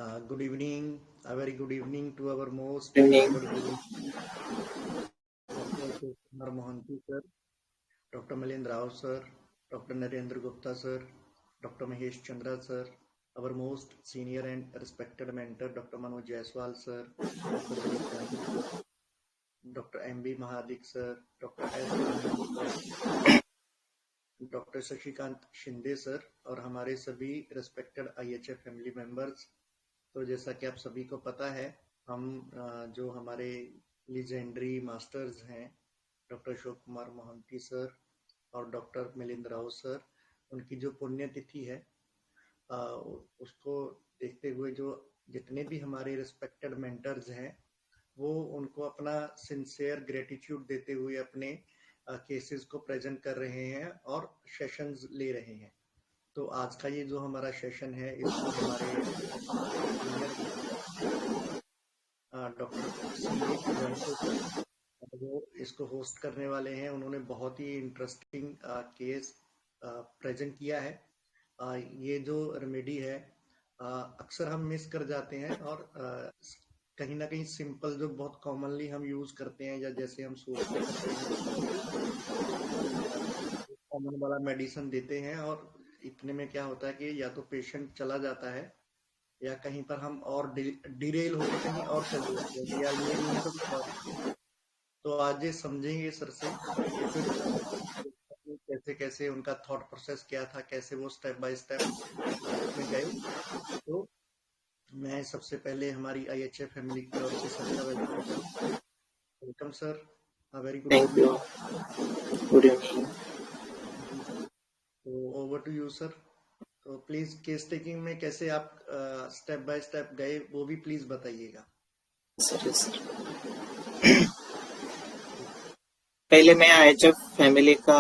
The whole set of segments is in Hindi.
Good evening, a very good evening to our most Evening. beloved Guru, Dr. Ashok Kumar Mohanty sir, Dr. Milind Rao sir, Dr. Narendra Gupta sir, Dr. Mahesh Chandra sir, our most senior and respected mentor, Dr. Manoj Jaiswal sir, Dr. Dilip Gandhi sir, Dr. M.B. Mahadik sir, Dr. S. Anand sir, doctor Shashikant Shinde sir और हमारे सभी रिस्पेक्टेड आईएचएफ फैमिली मेंबर्स। तो जैसा कि आप सभी को पता है, हम जो हमारे लीजेंडरी मास्टर्स हैं डॉक्टर अशोक कुमार मोहंती सर और डॉक्टर मिलिंद राव सर, उनकी जो पुण्यतिथि है उसको देखते हुए जो जितने भी हमारे रिस्पेक्टेड मेंटर्स हैं वो उनको अपना सिंसियर ग्रेटिट्यूड देते हुए अपने केसेस को प्रेजेंट कर रहे हैं और सेशंस ले रहे हैं। तो आज का ये जो हमारा सेशन है इसको हमारे डॉक्टर वो इसको होस्ट करने वाले हैं। उन्होंने बहुत ही इंटरेस्टिंग केस प्रेजेंट किया है। ये जो रेमेडी है अक्सर हम मिस कर जाते हैं और कहीं ना कहीं सिंपल जो बहुत कॉमनली हम यूज करते हैं या जैसे हम सोचते हैं कॉमन वाला मेडिसिन देते हैं और इतने में क्या होता है कि या तो पेशेंट चला जाता है या कहीं पर हम और डिरेल होकर कहीं और चले जाते हैं या ये नहीं है तो आज ये समझेंगे सर से कि फिर कैसे कैसे उनका थॉट प्रोसेस क्या था, कैसे वो स्टेप बाय स्टेप में गए। तो मैं सबसे पहले हमारी आईएचएफ फैमिली की ओर से सबका welcome sir, very good Thank you. Good evening. तो ओवर टू यू सर। तो प्लीज केस टेकिंग में कैसे आप स्टेप बाय स्टेप गए वो भी प्लीज बताइएगा। सर पहले मैं आईएचएफ फैमिली का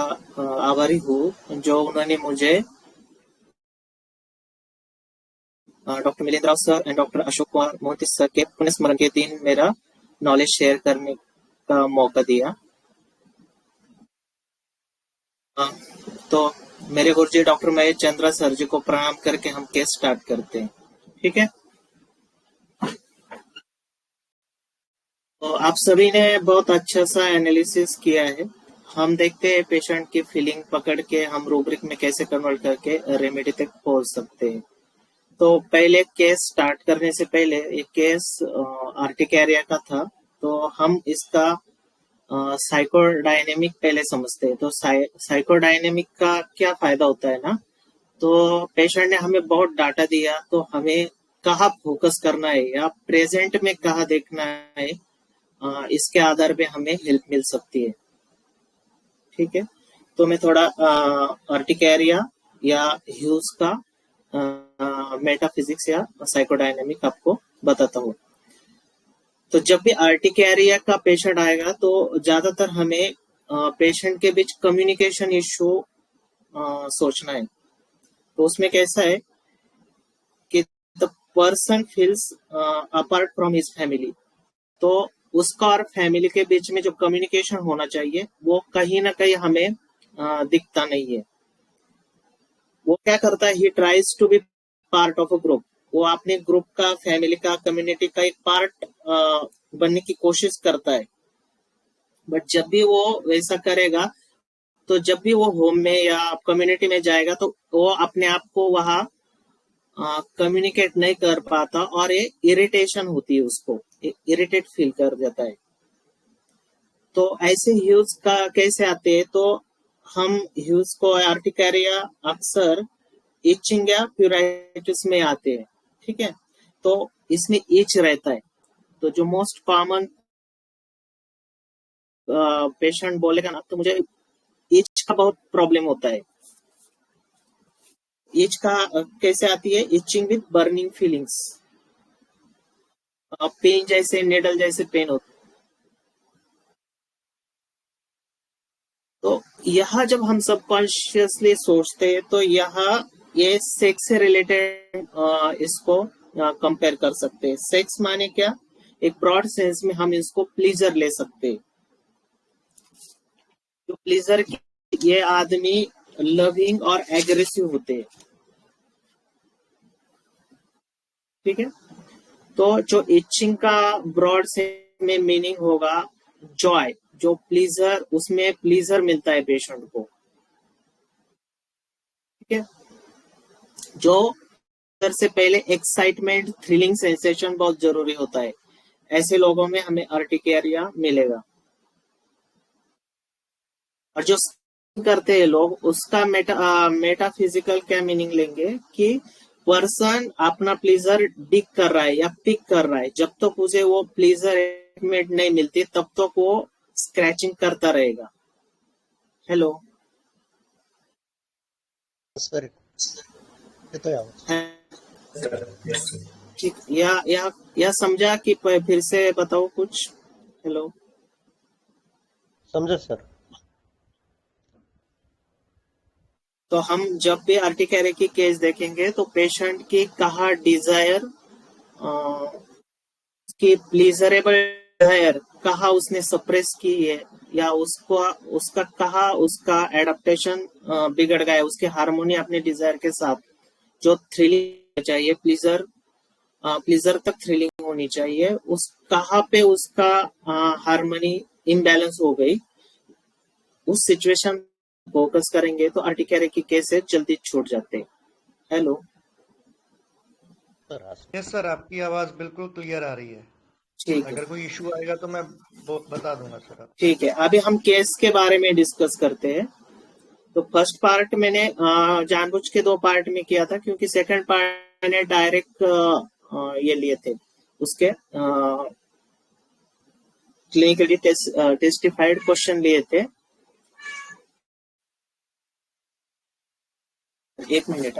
आभारी हूँ जो उन्होंने मुझे doctor Milind Rao sir and doctor Ashok Kumar Mohanty sir के पुण्य स्मरण के दिन मेरा नॉलेज शेयर करने का मौका दिया। तो मेरे गुरुजी डॉक्टर महेश चंद्रा सर जी को प्रणाम करके हम केस स्टार्ट करते हैं, ठीक है। तो आप सभी ने बहुत अच्छा सा एनालिसिस किया है। हम देखते हैं पेशेंट की फीलिंग पकड़ के हम रूब्रिक में कैसे कन्वर्ट करके रेमेडी तक पहुंच सकते हैं। तो पहले केस स्टार्ट करने से पहले एक केस आर्टिकेरिया का था, तो हम इसका साइकोडायनेमिक पहले समझते हैं। तो साइकोडायनेमिक का क्या फायदा होता है ना, तो पेशेंट ने हमें बहुत डाटा दिया, तो हमें कहाँ फोकस करना है या प्रेजेंट में कहाँ देखना है, इसके आधार पे हमें हेल्प मिल सकती है, ठीक है। तो मैं थोड़ा आर्टिकेरिया या ह्यूज का मेटाफिजिक्स या साइकोडायनेमिक आपको बताता हूँ। तो जब भी आर्टिकेरिया का पेशेंट आएगा तो ज्यादातर हमें पेशेंट के बीच कम्युनिकेशन इश्यू सोचना है। तो उसमें कैसा है कि the person feels apart from his family, तो उसका और फैमिली के बीच में जो कम्युनिकेशन होना चाहिए वो कहीं ना कहीं हमें दिखता नहीं है। वो क्या करता है, he tries to be part of a group, वो अपने ग्रुप का, फैमिली का, कम्युनिटी का एक पार्ट बनने की कोशिश करता है। बट जब भी वो वैसा करेगा तो जब भी वो होम में या कम्युनिटी में जाएगा तो वो अपने आप को वहां कम्युनिकेट नहीं कर पाता और ये इरिटेशन होती है, उसको इरिटेट फील कर जाता है। तो ऐसे ह्यूज का कैसे आते हैं, तो हम ह्यूज को आर्टिकेरिया अक्सर इचिंग या प्यूराइटिस में आते हैं, ठीक है। तो इसमें इच रहता है। तो जो मोस्ट कॉमन पेशेंट बोलेगा ना, तो मुझे इच का बहुत प्रॉब्लम होता है। इच का कैसे आती है, itching with burning feelings, pain जैसे, नेडल जैसे पेन होता है। तो यहाँ जब हम सबकॉन्शियसली सोचते हैं तो यहाँ ये सेक्स से रिलेटेड इसको कंपेयर कर सकते हैं। सेक्स माने क्या, एक ब्रॉड सेंस में हम इसको प्लीजर ले सकते हैं। तो प्लीजर ये आदमी लविंग और एग्रेसिव होते हैं, ठीक है। तो जो इचिंग का ब्रॉड से में मीनिंग होगा जॉय, जो प्लीजर, उसमें प्लीजर मिलता है पेशेंट को, ठीक है। जो से पहले एक्साइटमेंट, थ्रिलिंग सेंसेशन बहुत जरूरी होता है, ऐसे लोगों में हमें अर्टिकेरिया मिलेगा। और जो करते हैं लोग, उसका मेटाफिजिकल क्या मीनिंग लेंगे कि पर्सन अपना प्लीजर डिक कर रहा है या पिक कर रहा है, जब तक तो उसे वो प्लीजर नहीं मिलती तब तक तो वो स्क्रैचिंग करता रहेगा। हेलो सर, येतोय आवाज? ठीक, या समझा कि फिर से बताओ कुछ? हेलो, समझा सर। तो हम जब भी अर्टिकेरिया की केस देखेंगे तो पेशेंट की कहा डिजायर, की प्लीजरेबल डिजायर कहा उसने सप्रेस की है, या उसका कहा उसका एडेप्टेशन बिगड़ गया, उसके हार्मोनी अपने डिजायर के साथ, जो थ्रिलिंग चाहिए, प्लीजर तक थ्रिलिंग होनी चाहिए, उस कहाँ पे उसका हार्मनी इम्बैलेंस हो गई, उस सिचुएशन फोकस करेंगे तो अर्टिकेरिया की केसेस जल्दी छूट जाते हैं। हेलो यस सर, आपकी आवाज बिल्कुल क्लियर आ रही है। ठीक है, अगर कोई इशू आएगा तो मैं बता दूंगा सर। ठीक है। अभी हम केस के बारे में डिस्कस करते हैं। तो फर्स्ट पार्ट मैंने जानबूझ के 2 पार्ट में किया था, क्योंकि सेकंड पार्ट मैंने डायरेक्ट ये लिए थे उसके क्लिनिकली टेस्टिफाइड क्वेश्चन लिए थे। एक मिनट।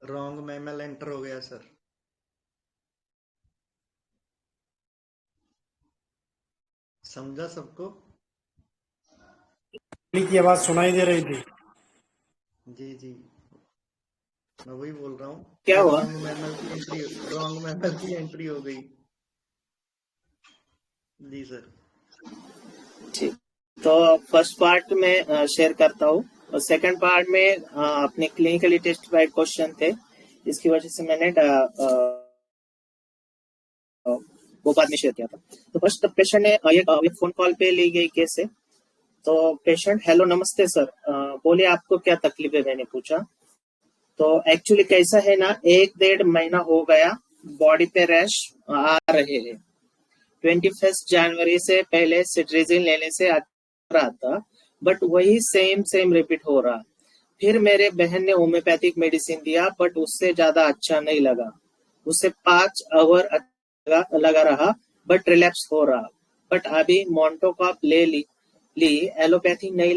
रॉन्ग मैमल एंटर हो गया सर। समझा सबको? की आवाज सुनाई दे रही थी। जी जी, मैं वही बोल रहा हूँ। क्या हुआ? रॉन्ग मैमल की एंट्री हो गई। जी सर। ठीक, तो फर्स्ट पार्ट में शेयर करता हूँ, और सेकंड पार्ट में अपने क्लिनिकली टेस्टिफाइड क्वेश्चन थे, इसकी वजह से मैंने वो बाद में शेयर किया था। तो फर्स्ट पेशेंट ने एक फोन कॉल पे ली गई केस है। तो पेशेंट, हेलो नमस्ते सर, बोले आपको क्या तकलीफ है, मैंने पूछा। तो एक्चुअली कैसा है ना, 1-1.5 महीना हो गया, बॉडी पे रैश आ रहे हैं। 21 जनवरी से पहले सिट्रीजिन लेने से आ रहा था, बट वही सेम रिपीट हो रहा। फिर मेरे बहन ने होम्योपैथिक मेडिसिन दिया, बट उससे ज्यादा अच्छा नहीं लगा। उससे 5 आवर लगा रहा, बट रिलैप्स हो रहा। बट अभी मोंटोकॉप ली एलोपैथी नहीं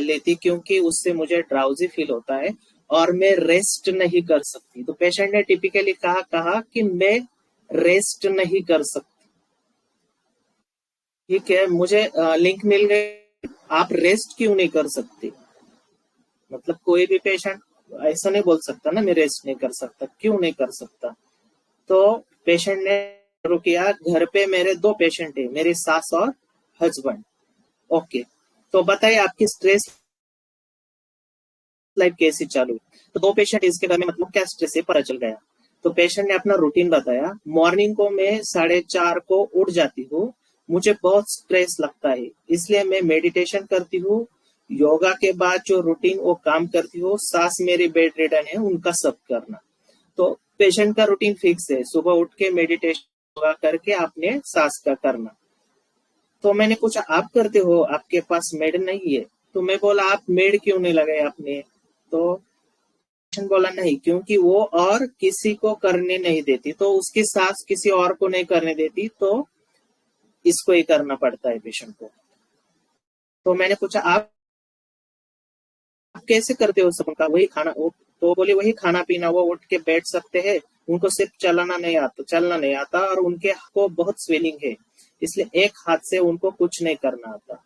लेती, क्योंकि उससे मुझे ड्राउजी फील होता है और मैं रेस्ट नहीं कर सकती। तो पेशेंट ने टिपिकली कहा कि मैं रेस्ट नहीं कर सकती। ठीक है, मुझे लिंक मिल गई, आप रेस्ट क्यों नहीं कर सकते? मतलब कोई भी पेशेंट ऐसा नहीं बोल सकता ना, मैं रेस्ट नहीं कर सकता, क्यों नहीं कर सकता? तो पेशेंट ने शुरू किया, घर पे मेरे 2 पेशेंट है, मेरी सास और हस्बैंड। ओके, तो बताइए आपकी स्ट्रेस लाइफ कैसी चालू? तो 2 पेशेंट इसके घर में, मतलब क्या स्ट्रेस है, पता चल गया। तो पेशेंट ने अपना रूटीन बताया, मॉर्निंग को मैं 4:30 को उठ जाती हूँ, मुझे बहुत स्ट्रेस लगता है, इसलिए मैं मेडिटेशन करती हूँ, योगा के बाद जो रूटीन वो काम करती हूँ, सास मेरी बेड रिडन है, उनका सब करना। तो पेशेंट का रूटीन फिक्स है, सुबह उठ के मेडिटेशन योगा करके आपने सास का करना। तो मैंने पूछा आप करते हो, आपके पास मेड नहीं है? तो मैं बोला आप मेड क्यों नहीं लगाए आपने? तो पेशेंट बोला नहीं, क्योंकि वो और किसी को करने नहीं देती, तो उसकी सास किसी और को नहीं करने देती, तो इसको ही करना पड़ता है पेशेंट को। तो मैंने पूछा आप कैसे करते हो सबका? वही खाना, वो तो बोले वही खाना पीना, वो उठ के बैठ सकते हैं, उनको सिर्फ चलना नहीं आता और उनके को बहुत स्वेलिंग है, इसलिए एक हाथ से उनको कुछ नहीं करना आता।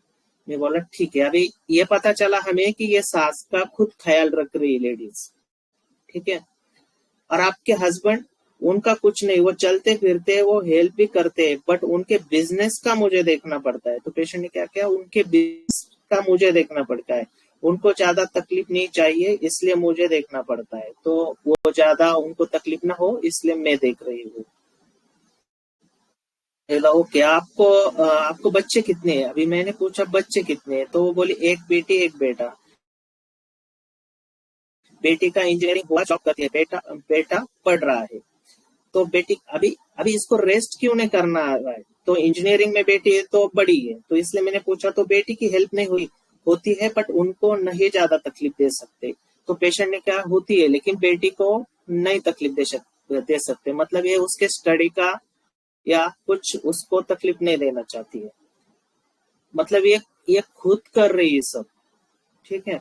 मैं बोला ठीक है, अभी ये पता चला हमें कि ये सास का खुद ख्याल रख रही है लेडीज, ठीक है। और आपके हस्बैंड उनका कुछ नहीं, वो चलते फिरते, वो हेल्प भी करते हैं, बट उनके बिजनेस का मुझे देखना पड़ता है। तो पेशेंट ने क्या किया, उनके बिजनेस का मुझे देखना पड़ता है, उनको ज्यादा तकलीफ नहीं चाहिए इसलिए मुझे देखना पड़ता है, तो वो ज्यादा उनको तकलीफ ना हो इसलिए मैं देख रही हूँ। ओके, आपको बच्चे कितने हैं? अभी मैंने पूछा बच्चे कितने हैं, तो वो बोली एक बेटी एक बेटा। बेटी का इंजीनियरिंग हुआ, जॉब करती है, बेटा बेटा पढ़ रहा है। तो बेटी अभी अभी इसको रेस्ट क्यों नहीं करना आ रहा है? तो इंजीनियरिंग में बेटी है तो बड़ी है, तो इसलिए मैंने पूछा। तो बेटी की हेल्प नहीं हुई होती है, बट उनको नहीं ज्यादा तकलीफ दे सकते। तो पेशेंट ने क्या होती है, लेकिन बेटी को नहीं तकलीफ दे सकते, मतलब ये उसके स्टडी का या कुछ उसको तकलीफ नहीं देना चाहती है, मतलब ये खुद कर रही है सब, ठीक है।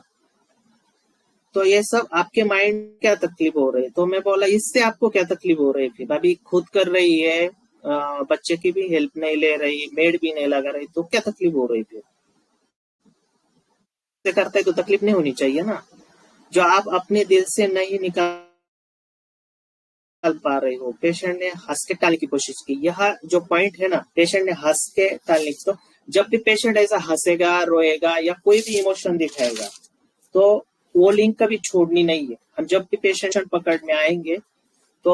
तो ये सब आपके माइंड क्या तकलीफ हो रही है? तो मैं बोला इससे आपको क्या तकलीफ हो रही है? फिर अभी खुद कर रही है, बच्चे की भी हेल्प नहीं ले रही, मेड भी नहीं लगा रही, तो क्या तकलीफ हो रही? फिर से करता है तो तकलीफ नहीं होनी चाहिए ना। जो आप अपने दिल से नहीं निकाल पा रहे हो, पेशेंट ने हंस के टालने की कोशिश की, यह जो पॉइंट है ना, पेशेंट ने हंस के टालने की। तो जब भी पेशेंट ऐसा हंसेगा, रोएगा या कोई भी इमोशन दिखाएगा, तो वो लिंक कभी छोड़नी नहीं है। हम जब भी पेशेंट पकड़ में आएंगे तो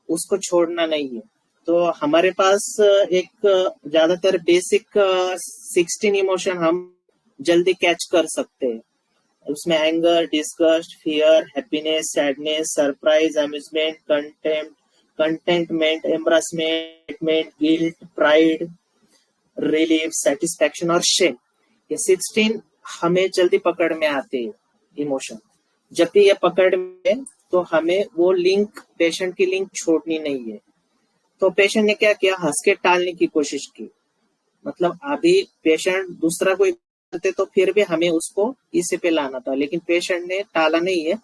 उसको छोड़ना नहीं है। तो हमारे पास एक ज्यादातर बेसिक 16 इमोशन हम जल्दी कैच कर सकते हैं। उसमें anger, disgust, fear, happiness, sadness, surprise, amusement, contentment, embarrassment, guilt, pride, relief, satisfaction और शेम, ये 16 हमें जल्दी पकड़ में आते हैं इमोशन। जब भी ये पकड़ में, तो हमें वो लिंक, पेशेंट की लिंक छोड़नी नहीं है। तो पेशेंट ने क्या किया, हंस के टालने की कोशिश की, मतलब अभी पेशेंट दूसरा कोई करते तो फिर भी हमें उसको इसी पे लाना था, लेकिन पेशेंट ने टाला नहीं है,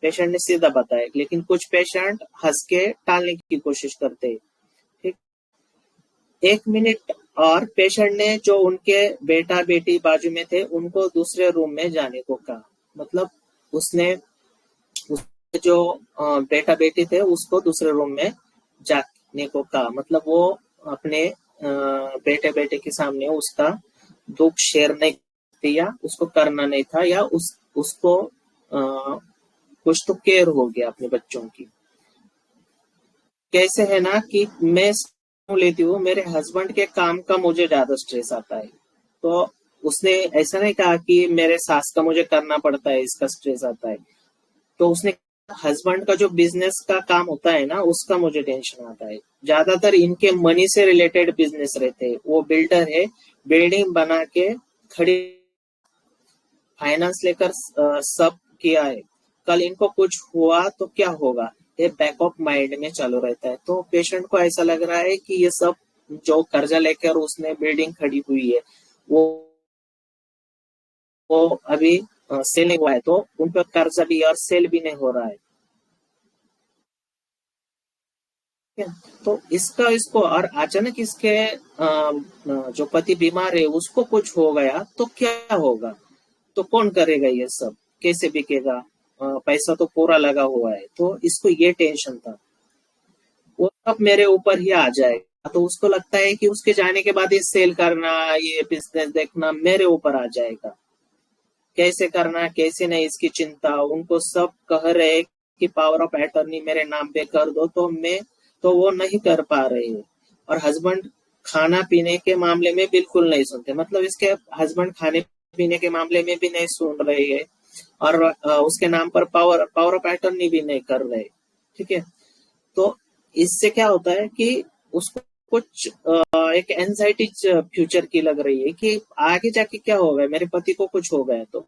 पेशेंट ने सीधा बताया। लेकिन कुछ पेशेंट हंस के टालने की कोशिश करते हैं, ठीक। 1 मिनट और पेशेंट ने जो उनके बेटा बेटी बाजू में थे उनको दूसरे रूम में जाने को कहा, मतलब उसने जो बेटा बेटी थे उसको दूसरे रूम में जाने को कहा, मतलब वो अपने बेटे बेटे के सामने उसका दुख शेयर नहीं किया, उसको करना नहीं था, या उसको कुछ तो केयर हो गया अपने बच्चों की। कैसे है ना कि मैं लेती हूँ, मेरे हस्बैंड के काम का मुझे ज्यादा स्ट्रेस आता है, तो उसने ऐसा नहीं कहा कि मेरे सास का मुझे करना पड़ता है इसका स्ट्रेस आता है। तो उसने हस्बैंड का जो बिजनेस का काम होता है ना, उसका मुझे टेंशन आता है। ज्यादातर इनके मनी से रिलेटेड बिजनेस रहते हैं, वो बिल्डर है, बिल्डिंग बना के खड़ी, फाइनेंस लेकर सब किया है, कल इनको कुछ हुआ तो क्या होगा, ये बैक ऑफ माइंड में चालू रहता है। तो पेशेंट को ऐसा लग रहा है कि ये सब जो कर्जा लेकर उसने बिल्डिंग खड़ी हुई है वो अभी सेल नहीं हुआ है, तो उन पर कर्जा भी और सेल भी नहीं हो रहा है। तो इसको और अचानक इसके जो पति बीमार है उसको कुछ हो गया तो क्या होगा, तो कौन करेगा ये सब, कैसे बिकेगा, पैसा तो पूरा लगा हुआ है। तो इसको ये टेंशन था, वो सब मेरे ऊपर ही आ जाएगा। तो उसको लगता है कि उसके जाने के बाद ये सेल करना, ये बिजनेस देखना मेरे ऊपर आ जाएगा, कैसे करना कैसे नहीं इसकी चिंता। उनको सब कह रहे कि पावर ऑफ अटॉर्नी मेरे नाम पे कर दो, तो वो नहीं कर पा रहे हैं। और हस्बैंड खाना पीने के मामले में बिल्कुल नहीं सुनते, मतलब इसके हस्बैंड खाने पीने के मामले में भी नहीं सुन रहे हैं, और उसके नाम पर पावर ऑफ अटॉर्नी भी नहीं कर रहे, ठीक है। तो इससे क्या होता है कि उसको कुछ एक एंजाइटी फ्यूचर की लग रही है कि आगे जाके क्या होगा, मेरे पति को कुछ हो गया तो।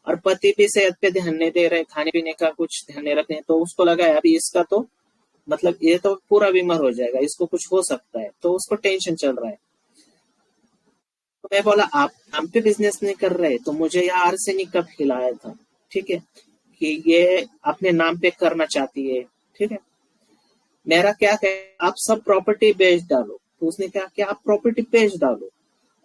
और पति भी सेहत पे ध्यान नहीं दे रहे, खाने पीने का कुछ ध्यान नहीं रखते हैं, तो उसको लगा है अभी इसका तो मतलब ये तो पूरा बीमार हो जाएगा, इसको कुछ हो सकता है, तो उसको टेंशन चल रहा है। तो मैं बोला आप हम पे बिजनेस नहीं कर रहे, तो मुझे यहाँ आर्सेनिक का खिलाया था, ठीक है, कि ये अपने नाम पे करना चाहती है, ठीक है। मेरा क्या है, आप सब प्रॉपर्टी बेच डालो। तो उसने कहा कि आप प्रॉपर्टी बेच डालो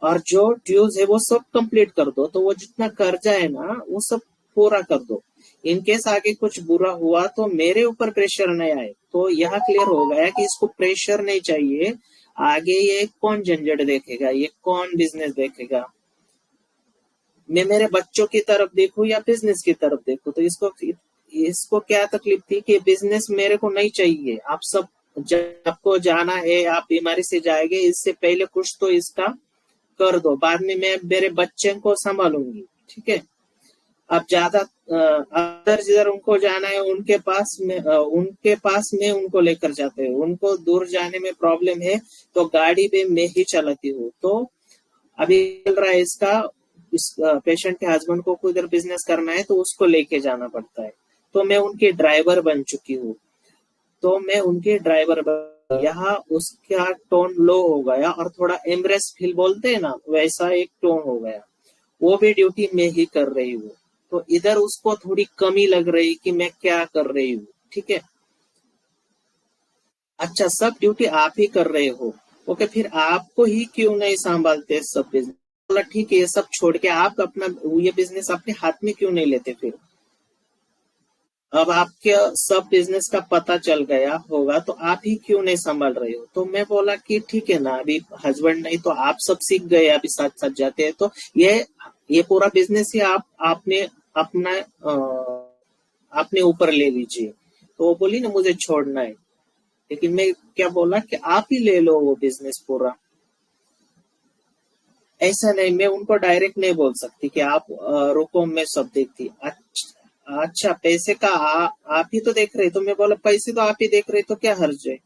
और जो ड्यूज है वो सब कंप्लीट कर दो, तो वो जितना कर्जा है ना वो सब पूरा कर दो। इनकेस आगे कुछ बुरा हुआ तो मेरे ऊपर प्रेशर नहीं आए। तो यह क्लियर हो गया कि इसको प्रेशर नहीं चाहिए। आगे ये कौन झंझट देखेगा, ये कौन बिजनेस देखेगा, मैं मेरे बच्चों की तरफ देखूं या बिजनेस की तरफ देखूं। तो इसको क्या तकलीफ थी कि बिजनेस मेरे को नहीं चाहिए, आप सब जब आपको जाना है आप बीमारी से जाएंगे, इससे पहले कुछ तो इसका कर दो, बाद में मैं मेरे बच्चे को संभालूंगी, ठीक है। अब ज्यादा अदर जिधर उनको जाना है उनके पास में उनको लेकर जाते हैं, उनको दूर जाने में प्रॉब्लम है तो गाड़ी पे मैं ही चलाती हूँ। तो अभी चल रहा है इसका, इस पेशेंट के हस्बैंड को उधर बिजनेस करना है तो उसको लेके जाना पड़ता है, तो मैं उनकी ड्राइवर बन चुकी हूँ। तो मैं उनकी ड्राइवर यहाँ उसका टोन लो हो गया और थोड़ा एम्ब्रेस फील बोलते हैं ना, वैसा एक टोन हो गया। वो भी ड्यूटी मैं ही कर रही हूँ, तो इधर उसको थोड़ी कमी लग रही कि मैं क्या कर रही हूँ, ठीक है। अच्छा, सब ड्यूटी आप ही कर रहे हो, ओके, फिर आपको ही क्यों नहीं संभालते सब बिजनेस? बोला ठीक है, ये सब छोड़ के आप अपना ये बिजनेस अपने हाथ में क्यों नहीं लेते? फिर अब आपके सब बिजनेस का पता चल गया होगा तो आप ही क्यों नहीं संभाल रहे हो? तो मैं बोला कि ठीक है ना, अभी हस्बैंड नहीं तो आप सब सीख गए, अभी साथ साथ जाते हैं, तो ये पूरा बिजनेस ही आपने अपना अपने ऊपर ले लीजिए। तो वो बोली ना मुझे छोड़ना है, लेकिन मैं क्या बोला कि आप ही ले लो वो बिजनेस पूरा। ऐसा नहीं, मैं उनको डायरेक्ट नहीं बोल सकती कि आप रुको मैं सब देखती। अच्छा, पैसे का आप ही तो देख रहे, तो मैं बोला पैसे तो आप ही देख रहे, तो क्या हर्ज है?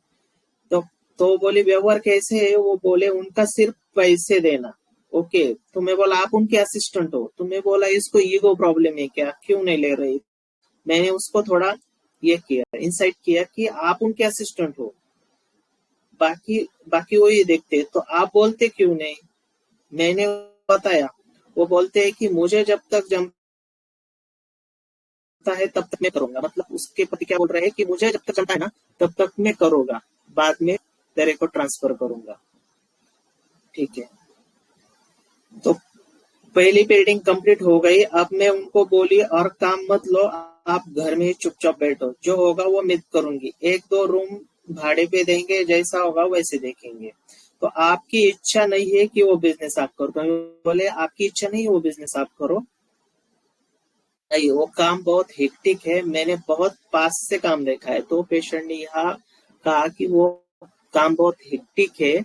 तो बोली व्यवहार कैसे है? वो बोले उनका सिर्फ पैसे देना, ओके। तो मैं बोला आप उनके असिस्टेंट हो, तो मैं बोला इसको ईगो प्रॉब्लम है क्या, क्यों नहीं ले रही? मैंने उसको थोड़ा ये किया, इंसाइट किया कि आप उनके असिस्टेंट हो, बाकी वो ये देखते, तो आप बोलते क्यों नहीं? मैंने बताया, वो बोलते हैं कि मुझे जब तक जमता है तब तक मैं करूंगा। मतलब उसके पति क्या बोल रहे हैं कि मुझे जब तक जमता है ना तब तक मैं करूंगा, बाद में तेरे को ट्रांसफर करूंगा, ठीक है। तो पहली बिल्डिंग कंप्लीट हो गई। अब मैं उनको बोली और काम मत लो, आप घर में ही चुपचाप बैठो, जो होगा वो मैं करूंगी, 1-2 रूम भाड़े पे देंगे, जैसा होगा वैसे देखेंगे। तो आपकी इच्छा नहीं है कि वो बिजनेस आप करो? तो बोले आपकी इच्छा नहीं है वो बिजनेस आप करो? नहीं, वो काम बहुत हेक्टिक है, मैंने बहुत पास से काम देखा है। तो पेशेंट ने यहाँ कहा कि वो काम बहुत हेक्टिक है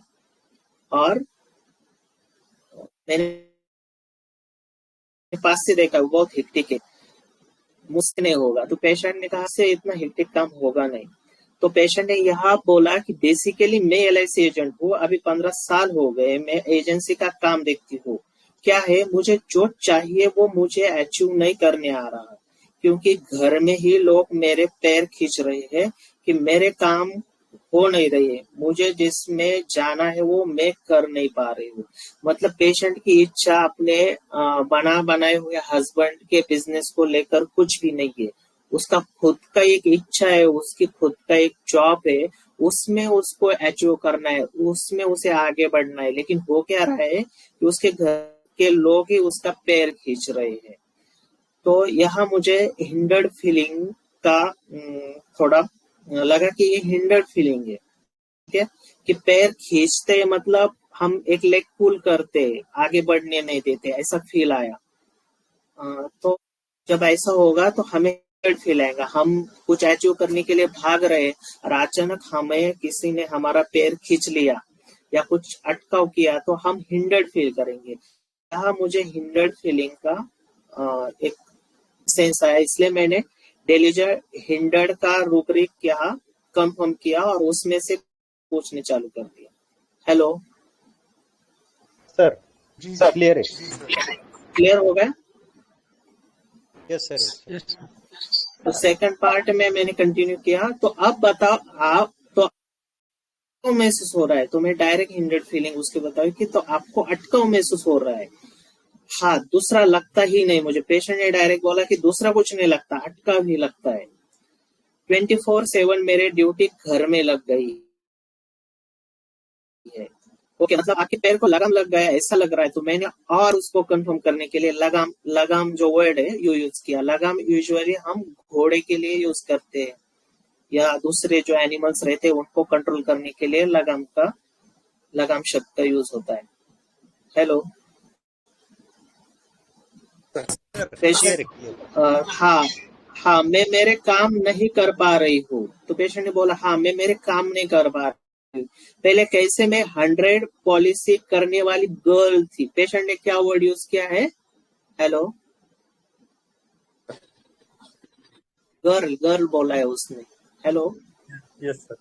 और मैंने पास से देखा बहुत हेक्टिक है, मुझसे नहीं होगा। तो पेशेंट ने कहा से इतना हेक्टिक काम होगा नहीं। तो पेशेंट ने यहाँ बोला कि बेसिकली मैं LIC एजेंट हूँ, अभी 15 साल हो गए मैं एजेंसी का काम देखती हूँ। क्या है, मुझे जो चाहिए वो मुझे अचीव नहीं करने आ रहा, क्योंकि घर में ही लोग मेरे पैर खींच रहे हैं कि मेरे काम हो नहीं रही है, मुझे जिसमें जाना है वो मैं कर नहीं पा रही हूँ। मतलब पेशेंट की इच्छा अपने बनाए हुए हस्बैंड के बिजनेस को लेकर कुछ भी नहीं है, उसका खुद का एक इच्छा है, उसकी खुद का एक जॉब है, उसमें उसको अचीव करना है, उसमें उसे आगे बढ़ना है। लेकिन हो क्या रहा है कि उसके घर के लोग ही उसका पैर खींच रहे हैं। तो यहाँ मुझे हिंडर्ड फीलिंग का थोड़ा लगा कि ये हिंडर्ड फीलिंग है, ठीक है, कि पैर खींचते मतलब हम एक लेग पुल करते, आगे बढ़ने नहीं देते, ऐसा फील आया। तो जब ऐसा होगा तो हमें फील आएगा, हम कुछ अचीव करने के लिए भाग रहे और अचानक हमें किसी ने हमारा पैर खींच लिया या कुछ अटकाव किया तो हम हिंडर्ड फील करेंगे। यहाँ मुझे हिंडर्ड फीलिंग का एक सेंस आया, इसलिए मैंने डेलीजर हिंडर्ड का रूब्रिक यहाँ कंफर्म किया और उसमें से पूछने चालू कर दिया। हेलो सर, क्लियर है? क्लियर हो गया? Yes sir. तो सेकंड पार्ट में मैंने कंटिन्यू किया। तो अब बताओ आप, तो महसूस हो रहा है, तो मैं डायरेक्ट हिंडर्ड फीलिंग उसके बताओ कि तो आपको अटकाव महसूस हो रहा है? हाँ, दूसरा लगता ही नहीं मुझे। पेशेंट ने डायरेक्ट बोला कि दूसरा कुछ नहीं लगता, अटकाव ही लगता है। 24/7 मेरे ड्यूटी घर में लग गई है, ओके, मतलब आपके पैर को लगाम लग गया ऐसा लग रहा है, तो मैंने और उसको कंफर्म करने के लिए लगाम, लगाम जो वर्ड है यू यूज किया। लगाम यूजुअली हम घोड़े के लिए यूज करते हैं या दूसरे जो एनिमल्स रहते हैं उनको कंट्रोल करने के लिए लगाम शब्द का यूज होता है। हेलो पेशेंट, हाँ हाँ मैं मेरे काम नहीं कर पा रही हूँ, तो पेशेंट ने बोला हाँ मैं मेरे काम नहीं कर पा रही हूँ। पहले कैसे मैं 100 पॉलिसी करने वाली गर्ल थी, पेशेंट ने क्या वर्ड यूज किया है? हेलो, गर्ल, गर्ल बोला है उसने। Hello, yes sir.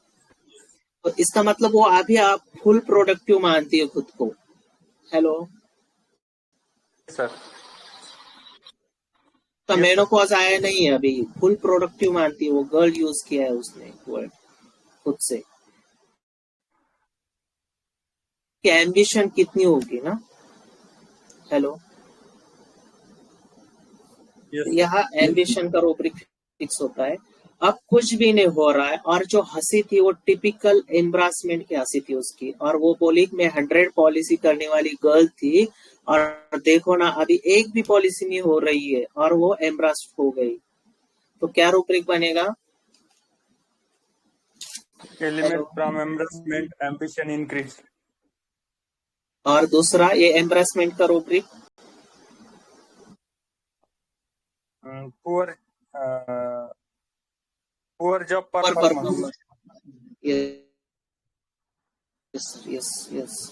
तो इसका मतलब वो अभी आप फुल प्रोडक्टिव मानती है खुद को। हेलो सर, तो मेनोपॉज आया नहीं है अभी, फुल प्रोडक्टिव मानती है वो, गर्ल यूज किया है उसने वर्ड खुद से। कि एम्बिशन कितनी होगी ना। हेलो, यहाँ एम्बिशन का रूब्रिक फिक्स होता है। अब कुछ भी नहीं हो रहा है, और जो हंसी थी वो टिपिकल एम्ब्रासमेंट की हंसी थी उसकी, और वो बोली कि मैं 100 पॉलिसी करने वाली गर्ल थी, और देखो ना अभी एक भी पॉलिसी नहीं हो रही है, और वो एम्ब्रास हो गई। तो क्या रूब्रिक बनेगा? Element from embarrassment ambition increase. और दूसरा ये एम्ब्रेसमेंट का rubric poor poor job performance. Yes yes,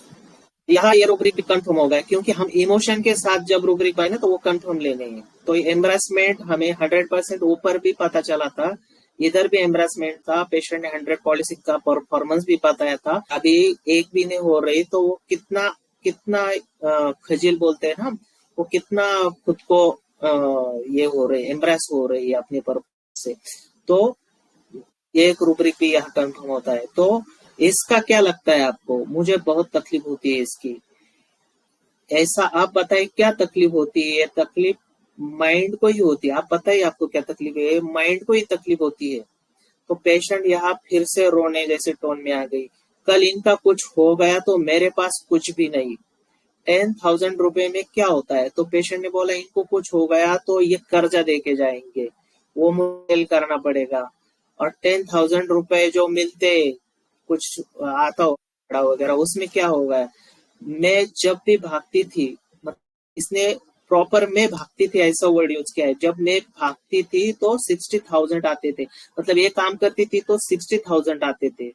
यहाँ ये रूब्रिक भी कंफर्म होगा, क्योंकि हम इमोशन के साथ जब रूब्रिक पाए ना तो वो कंफर्म लेने हैं। तो एम्ब्रेसमेंट हमें 100% ऊपर भी पता चला था, इधर भी एम्ब्रेसमेंट था, पेशेंट ने 100 पॉलिसी का परफॉर्मेंस भी बताया था, अभी एक भी नहीं हो रही, तो वो कितना कितना खजील बोलते हैं ना, वो कितना खुद को ये हो रहे, एम्ब्रेस हो रही है अपने परफॉर्मेंस से। तो ये एक रूब्रिक भी यहाँ कंफर्म होता है। तो इसका क्या लगता है आपको? मुझे बहुत तकलीफ होती है इसकी। ऐसा आप बताइए क्या तकलीफ होती है? तकलीफ माइंड को ही होती है। आप बताइए आपको क्या तकलीफ है? माइंड को ही तकलीफ होती है। तो पेशेंट यहाँ फिर से रोने जैसे टोन में आ गई। कल इनका कुछ हो गया तो मेरे पास कुछ भी नहीं, 10,000 रुपए में क्या होता है? तो पेशेंट ने बोला इनको कुछ हो गया तो ये कर्जा दे के जाएंगे, वो मुझे करना पड़ेगा, और 10,000 रुपए जो मिलते कुछ आता हो वगैरह उसमें क्या होगा? मैं जब भी भागती थी, इसने प्रॉपर में भागती थी ऐसा वर्ड यूज किया है। जब मैं भागती थी तो 60,000 आते थे, मतलब ये काम करती थी तो 60,000 आते थे,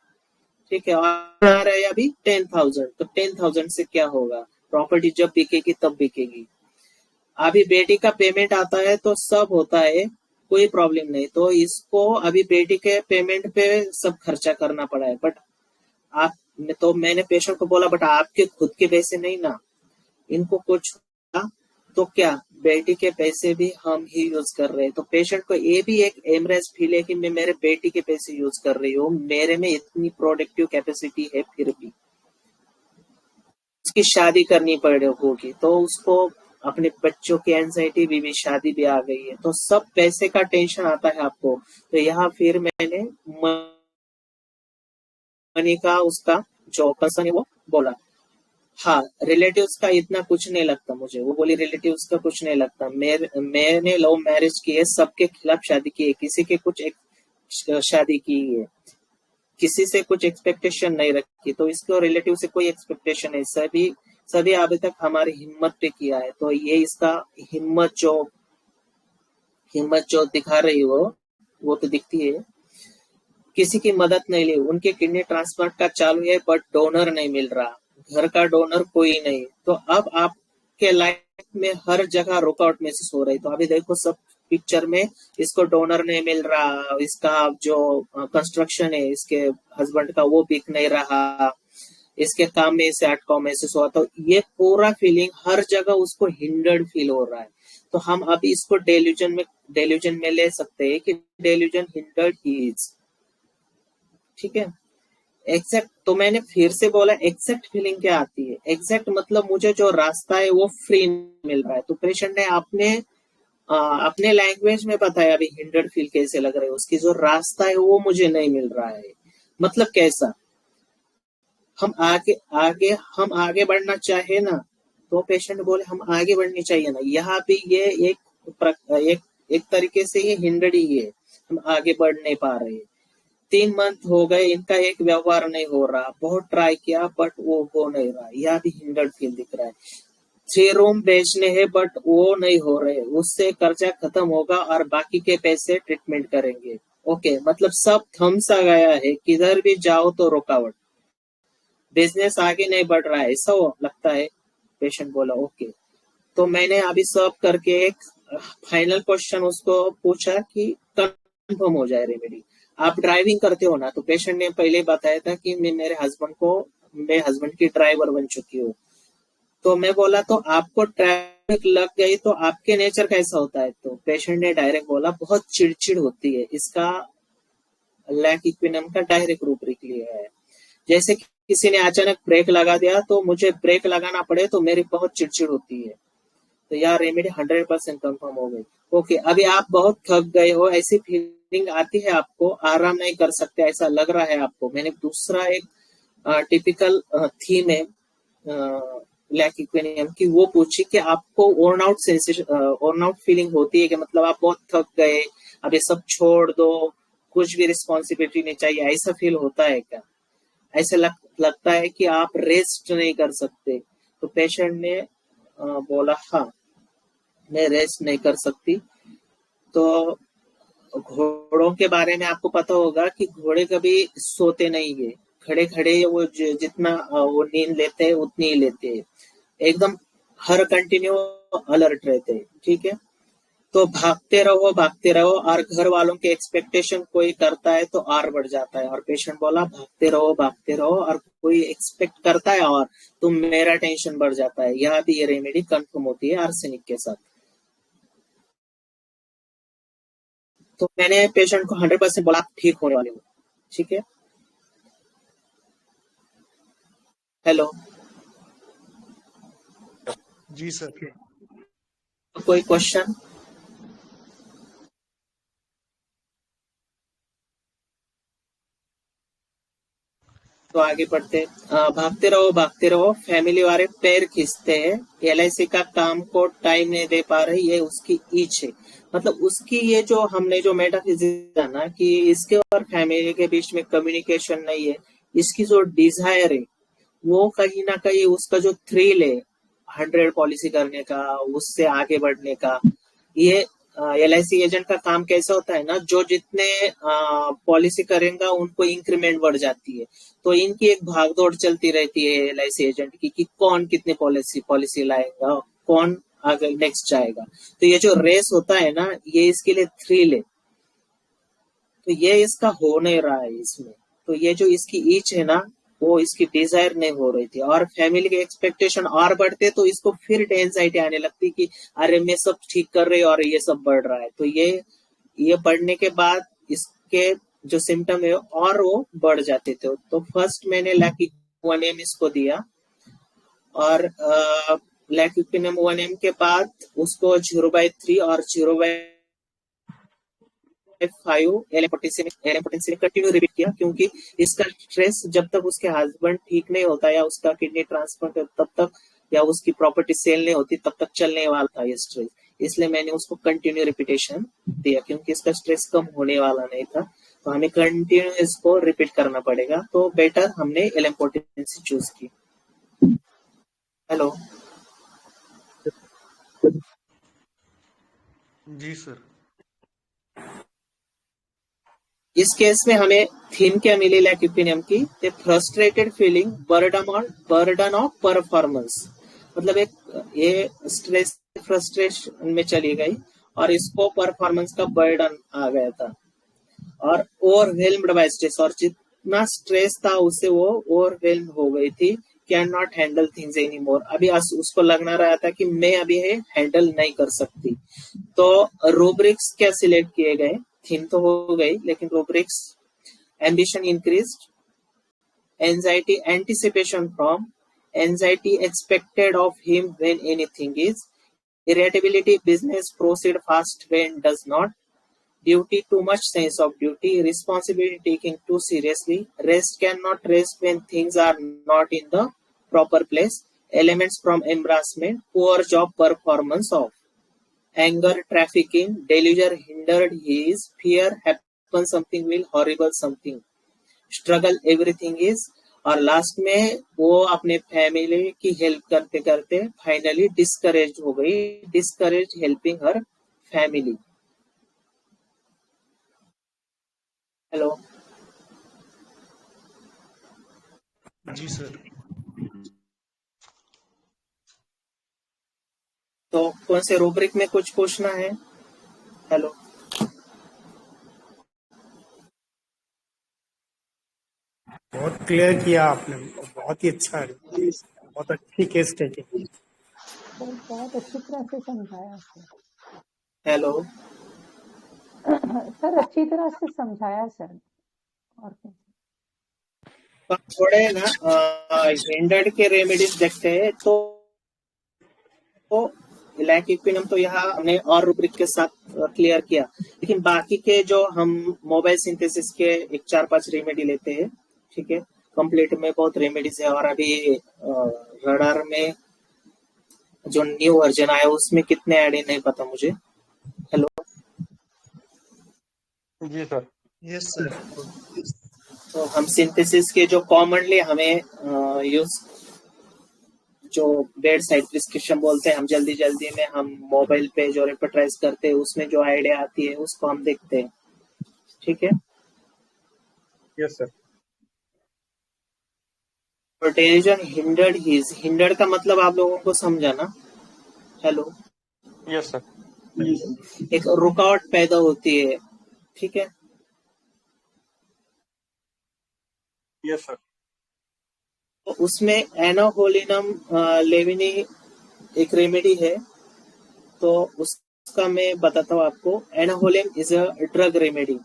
ठीक है, और आ रहा है अभी 10,000। तो 10,000 से क्या होगा? प्रॉपर्टी जब बिकेगी तब बिकेगी। अभी बेटी का पेमेंट आता है तो सब होता है, कोई प्रॉब्लम नहीं, तो इसको अभी बेटी के पेमेंट पे सब खर्चा करना पड़ा है। बट आप, तो मैंने पेशेंट को बोला बट आपके खुद के पैसे नहीं ना, इनको कुछ हुआ तो क्या, बेटी के पैसे भी हम ही यूज कर रहे हैं। तो पेशेंट को ये भी एक एमरेस फील है कि मैं मेरे बेटी के पैसे यूज कर रही हूँ, मेरे में इतनी प्रोडक्टिव कैपेसिटी है, फिर भी उसकी शादी करनी पड़े होगी, तो उसको अपने बच्चों की एंजाइटी भी शादी भी आ गई है, तो सब पैसे का टेंशन आता है आपको। तो यहाँ फिर मैंने मनी का उसका जो पर्सन है वो बोला हाँ रिलेटिव्स का इतना कुछ नहीं लगता मुझे। वो बोली रिलेटिव्स का कुछ नहीं लगता, मैंने लव मैरिज की है, सबके खिलाफ शादी की है, किसी के कुछ शादी की है, किसी से कुछ एक्सपेक्टेशन नहीं रखी, तो इसको रिलेटिव से कोई एक्सपेक्टेशन नहीं, सभी अभी तक हमारी हिम्मत पे किया है। तो ये इसका हिम्मत जो दिखा रही वो तो दिखती है। किसी की मदद नहीं ली, उनके किडनी ट्रांसप्लांट का चालू है बट डोनर नहीं मिल रहा, घर का डोनर कोई नहीं, तो अब आपके लाइफ में हर जगह रुकआउट महसूस हो रही। तो अभी देखो सब पिक्चर में इसको डोनर नहीं मिल रहा, इसका जो कंस्ट्रक्शन है इसके हस्बैंड का वो बिक नहीं रहा, इसके काम में इसे अटकाव महसूस हुआ, तो ये पूरा फीलिंग हर जगह उसको हिंडर्ड फील हो रहा है। तो हम अभी इसको डेल्यूजन में ले सकते हैं कि डेल्यूजन हिंडर्ड ही इज, ठीक है। एग्जैक्ट, तो मैंने फिर से बोला एग्जैक्ट फीलिंग क्या आती है? एग्जैक्ट मतलब मुझे जो रास्ता है वो फ्री मिल रहा है। तो पेशेंट ने अपने लैंग्वेज में बताया अभी हिंडर्ड फील कैसे लग रहा है, उसकी जो रास्ता है वो मुझे नहीं मिल रहा है। मतलब कैसा? हम आगे बढ़ना चाहे ना, तो पेशेंट बोले हम आगे बढ़नी चाहिए ना, यहाँ भी ये एक तरीके से ये हिंडर्ड ही है, हम आगे बढ़ नहीं पा रहे। 3 मंथ हो गए, इनका एक व्यवहार नहीं हो रहा, बहुत ट्राई किया बट वो हो नहीं रहा, यह भी हिंडर्ड फील दिख रहा है। 3 रूम बेचने हैं बट वो नहीं हो रहे, उससे कर्जा खत्म होगा और बाकी के पैसे ट्रीटमेंट करेंगे। ओके, मतलब सब थम सा गया है, किधर भी जाओ तो रुकावट, बिजनेस आगे नहीं बढ़ रहा है, ऐसा लगता है। पेशेंट बोला ओके। तो मैंने अभी सब करके एक फाइनल क्वेश्चन उसको पूछा कि कंफर्म हो जाए रेमेडी, आप ड्राइविंग करते हो ना? तो पेशेंट ने पहले बताया था कि मैं हस्बैंड की ड्राइवर बन चुकी हूँ। तो मैं बोला तो आपको ट्रैफिक लग गई तो आपके नेचर कैसा होता है? तो पेशेंट ने डायरेक्ट बोला बहुत चिड़चिड़ होती है, इसका लैक इक्विनम का डायरेक्ट रूप लिख लिया है। जैसे किसी ने अचानक ब्रेक लगा दिया तो मुझे ब्रेक लगाना पड़े तो मेरी बहुत चिड़चिड़ होती है। तो यार रेमेडी 100% कंफर्म हो गई। ओके, अभी आप बहुत थक गए हो, ऐसी फीलिंग आती है आपको, आराम नहीं कर सकते ऐसा लग रहा है आपको। मैंने दूसरा एक टिपिकल थीम है लैक इक्विनियम की, वो पूछी कि आपको ओर्न आउट फीलिंग होती है कि मतलब आप बहुत थक गए, अब ये सब छोड़ दो, कुछ भी रिस्पॉन्सिबिलिटी नहीं चाहिए, ऐसा फील होता है क्या? ऐसे लगता है कि आप रेस्ट नहीं कर सकते? तो पेशेंट ने बोला हाँ, मैं रेस्ट नहीं कर सकती। तो घोड़ों के बारे में आपको पता होगा कि घोड़े कभी सोते नहीं है, खड़े खड़े वो जितना वो नींद लेते हैं उतनी ही लेते हैं, एकदम हर कंटिन्यू अलर्ट रहते हैं, ठीक है? तो भागते रहो और घर वालों के एक्सपेक्टेशन कोई करता है तो आर बढ़ जाता है। और पेशेंट बोला भागते रहो और कोई एक्सपेक्ट करता है और तो मेरा टेंशन बढ़ जाता है। यह भी ये रेमेडी कंफर्म होती है आर्सेनिक के साथ। तो मैंने पेशेंट को 100% बोला ठीक होने वाले हो, ठीक है? हेलो जी सर। कोई क्वेश्चन? तो आगे बढ़ते। भागते रहो, फैमिली वाले पैर खींचते हैं, LIC का काम को टाइम नहीं दे पा रही, ये उसकी ईच है। मतलब उसकी ये जो हमने जो मेटाफिजिक्स है ना कि इसके और फैमिली के बीच में कम्युनिकेशन नहीं है, इसकी जो डिजायर है वो कहीं ना कहीं उसका जो थ्रिल है 100 पॉलिसी करने का, उससे आगे बढ़ने का, ये LIC एजेंट का काम कैसा होता है ना, जो जितने पॉलिसी करेगा उनको इंक्रीमेंट बढ़ जाती है। तो इनकी एक भागदौड़ चलती रहती है LIC एजेंट की कि कौन कितनी पॉलिसी लाएगा, कौन आगे नेक्स्ट जाएगा। तो ये जो रेस होता है ना, ये इसके लिए थ्रिल है। तो ये इसका हो नहीं रहा है इसमें। तो ये जो इसकी ईच है ना, वो इसकी डिजायर नहीं हो रही थी, और फैमिली के एक्सपेक्टेशन और बढ़ते तो इसको फिर एंजाइटी आने लगती कि अरे मैं सब ठीक कर रही और ये सब बढ़ रहा है। तो ये बढ़ने के बाद इसके जो सिम्टम है और वो बढ़ जाते थे। तो फर्स्ट मैंने लैक्यूपिनम इसको दिया, और लैक्यूपिनम 1M के बाद उसको 0/3 और 0/5 एलेपोटेंसी कंटिन्यू रिपीट किया, क्योंकि इसका स्ट्रेस जब तक उसके हस्बैंड ठीक नहीं होता या उसका किडनी ट्रांसप्लांट तब तक, या उसकी प्रॉपर्टी सेल नहीं होती तब तक चलने वाला था ये स्ट्रेस। इसलिए मैंने उसको कंटिन्यू रिपीटेशन दिया, क्योंकि इसका स्ट्रेस कम होने वाला नहीं था। तो हमें कंटिन्यू इसको रिपीट करना पड़ेगा, तो बेटर हमने एलेपोटेंसी चूज की। हेलो जी सर। इस केस में हमें थीम क्या मिली लैक्यूपिनियम की? Frustrated feeling, burden of performance. मतलब एक ये स्ट्रेस फ्रस्ट्रेशन में चली गई और इसको परफॉर्मेंस का बर्डन आ गया था, और ओवरवेल्म्ड बाय स्ट्रेस, और जितना स्ट्रेस था उससे वो ओवरवेल्म हो गई थी, can not handle things any more. अभी उसको लगना रहा था कि मैं अभी हैंडल नहीं कर सकती। तो रूब्रिक्स क्या सिलेक्ट किए गए? थीम तो हो गई, लेकिन rubrics: ambition increased, anxiety anticipation from, anxiety expected of him when anything is, irritability, business proceed fast when does not, duty, too much sense of duty, responsibility taking too seriously, rest cannot rest when things are not in the proper place, elements from embarrassment, poor job performance of anger, trafficking, delusion hindered his fear, happen something will horrible something, struggle everything is, और लास्ट में वो अपने फैमिली की हेल्प करते करते फाइनली डिस्करेज हो गई, discourage helping her family. Hello. जी सर. तो कौन से रूब्रिक में कुछ पूछना है? हेलो. बहुत क्लियर किया आपने, बहुत ही अच्छा है, बहुत अच्छी केस टेकिंग. सर बहुत अच्छी तरह से समझाया सर. हेलो. सर अच्छी तरह से समझाया सर. और क्या थोड़े ना हिंडर्ड के रेमेडीज देखते हैं. तो लैक इक्विनम तो यहाँ हमने और रूब्रिक के साथ क्लियर किया, लेकिन बाकी के जो हम मोबाइल सिंथेसिस के एक 4-5 रेमेडी लेते हैं, ठीक है. कंप्लीट में बहुत रेमेडीज है, और अभी रडार में जो न्यू वर्जन आया उसमें कितने ऐड है नहीं पता मुझे. हेलो. जी सर. Yes sir. तो हम सिंथेसिस के जो कॉमनली हमें यूज जो बेड साइड प्रिस्क्रिप्शन बोलते हैं, हम जल्दी जल्दी में हम मोबाइल पे जो रेपर्टाइज करते हैं उसमें जो आइडिया आती है उसको हम देखते हैं, ठीक है. Yes sir. Derision hindered his, hindered का मतलब आप लोगों को समझा ना? हेलो. Yes sir. एक रुकावट पैदा होती है, ठीक है. Yes sir. तो उसमें एनाहोलिनम लेविनी एक रेमेडी है, तो उसका मैं बताता हूँ आपको. Anhalonium is a drug remedy,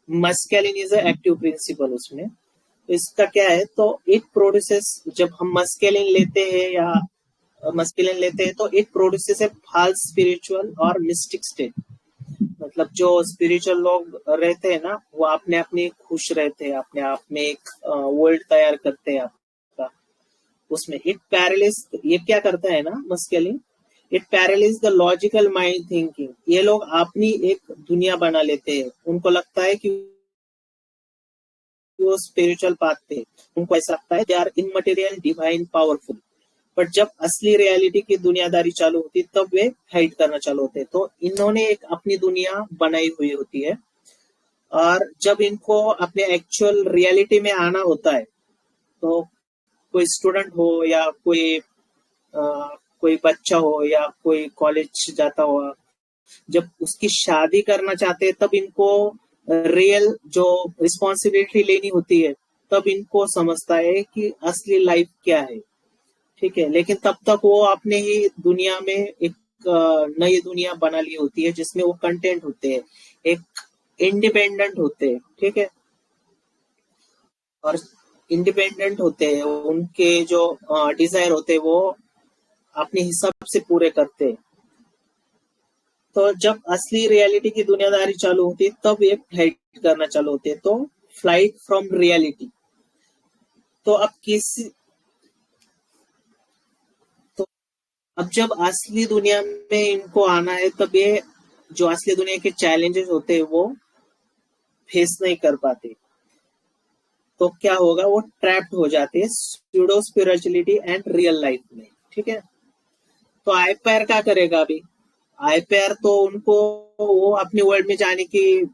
mescaline is a active principle उसमें. तो इसका क्या है, तो इट प्रोड्यूसेस, जब हम मस्केलिन लेते हैं तो it produces a false spiritual और मिस्टिक स्टेट. मतलब जो स्पिरिचुअल लोग रहते हैं ना, वो अपने अपने खुश रहते हैं, अपने आप में एक वर्ल्ड तैयार करते हैं आपका. उसमें इट पैरालिज, ये क्या करता है ना mescaline, it paralyse the logical mind thinking. ये लोग अपनी एक दुनिया बना लेते हैं, उनको लगता है कि वो स्पिरिचुअल पाथ पे, उनको ऐसा लगता है they are immaterial divine powerful. But जब असली रियलिटी की दुनियादारी चालू होती है तब वे फाइट करना चालू होते हैं. तो इन्होंने एक अपनी दुनिया बनाई हुई होती है, और जब इनको अपने एक्चुअल रियलिटी में आना होता है, तो कोई स्टूडेंट हो या कोई बच्चा हो या कोई कॉलेज जाता हो, जब उसकी शादी करना चाहते हैं तब इनको रियल जो रिस्पॉन्सिबिलिटी लेनी होती है, तब इनको समझता है कि असली लाइफ क्या है, ठीक है. लेकिन तब तक वो अपने ही दुनिया में एक नई दुनिया बना ली होती है जिसमें वो कंटेंट होते हैं, एक इंडिपेंडेंट होते हैं, ठीक है. और इंडिपेंडेंट होते हैं, उनके जो डिजायर होते हैं वो अपने हिसाब से पूरे करते हैं. तो जब असली रियलिटी की दुनियादारी चालू होती है तब ये फ्लाइट करना चालू होते हैं. तो फ्लाइट फ्रॉम रियलिटी. तो अब जब असली दुनिया में इनको आना है, तब ये जो असली दुनिया के चैलेंजेस होते हैं वो फेस नहीं कर पाते. तो क्या होगा, वो ट्रैप्ड हो जाते हैं pseudo spirituality and real life में, ठीक है. तो आईपीआर क्या करेगा अभी? आईपीआर तो उनको वो अपनी वर्ल्ड में जाने की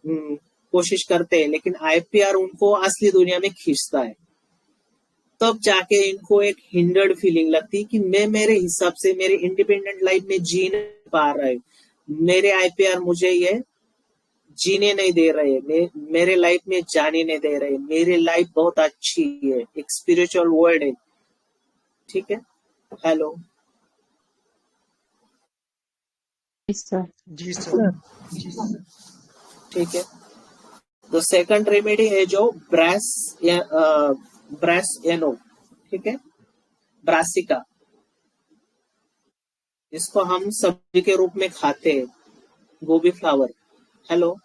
कोशिश करते हैं, लेकिन आईपीआर उनको असली दुनिया में खींचता है. तब जाके इनको एक हिंडर्ड फीलिंग लगती है कि मैं मेरे हिसाब से मेरे इंडिपेंडेंट लाइफ में जी नहीं पा रहा है, मेरे आईपीआर मुझे ये जीने नहीं दे रहे, मेरे लाइफ में जाने नहीं दे रहे, मेरी लाइफ बहुत अच्छी है, एक स्पिरिचुअल वर्ल्ड है, ठीक है. हेलो. जी सर. ठीक है. तो सेकंड रेमेडी है जो ब्रास एनो, ठीक है, ब्रासिका. इसको हम सब्जी के रूप में खाते हैं, गोभी फ्लावर. हेलो,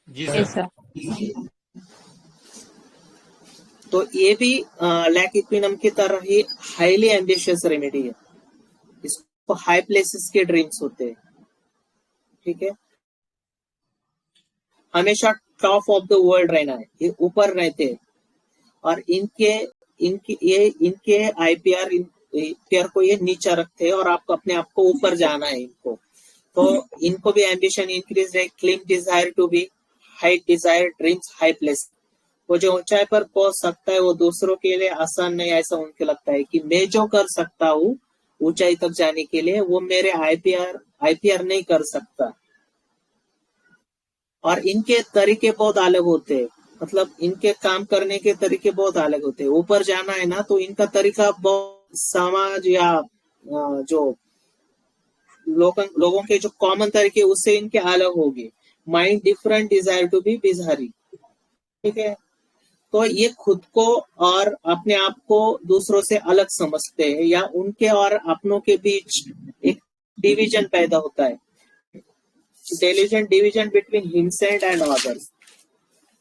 जी यस सर। सर। तो ये भी लैक इक्विनम की तरह ही हाईली एम्बिशियस रेमेडी है। इसको हाई प्लेसेस के ड्रीम्स होते हैं, ठीक है। हमेशा टॉप ऑफ द वर्ल्ड रहना है, ये ऊपर रहते हैं। और इनके इनके आईपीआर को ये नीचा रखते हैं और आपको अपने आप को ऊपर जाना है इनको। तो इनको भी एम्बिशन इंक्रीज है, clean desire to be high desire dreams high place. वो जो ऊंचाई पर पहुंच सकता है वो दूसरों के लिए आसान नहीं, ऐसा उनको लगता है कि मैं जो कर सकता हूँ ऊंचाई तक जाने के लिए वो मेरे आईपीआर नहीं कर सकता। और इनके तरीके बहुत अलग होते हैं, मतलब इनके काम करने के तरीके बहुत अलग होते हैं। ऊपर जाना है ना तो इनका तरीका बहुत समाज या जो लोगों के जो कॉमन तरीके उससे इनके अलग होंगे। Mind different desire to be बिजहरी, ठीक है। तो ये खुद को और अपने आप को दूसरों से अलग समझते हैं या उनके और अपनों के बीच एक डिवीजन पैदा होता है, intelligent division between himself and others.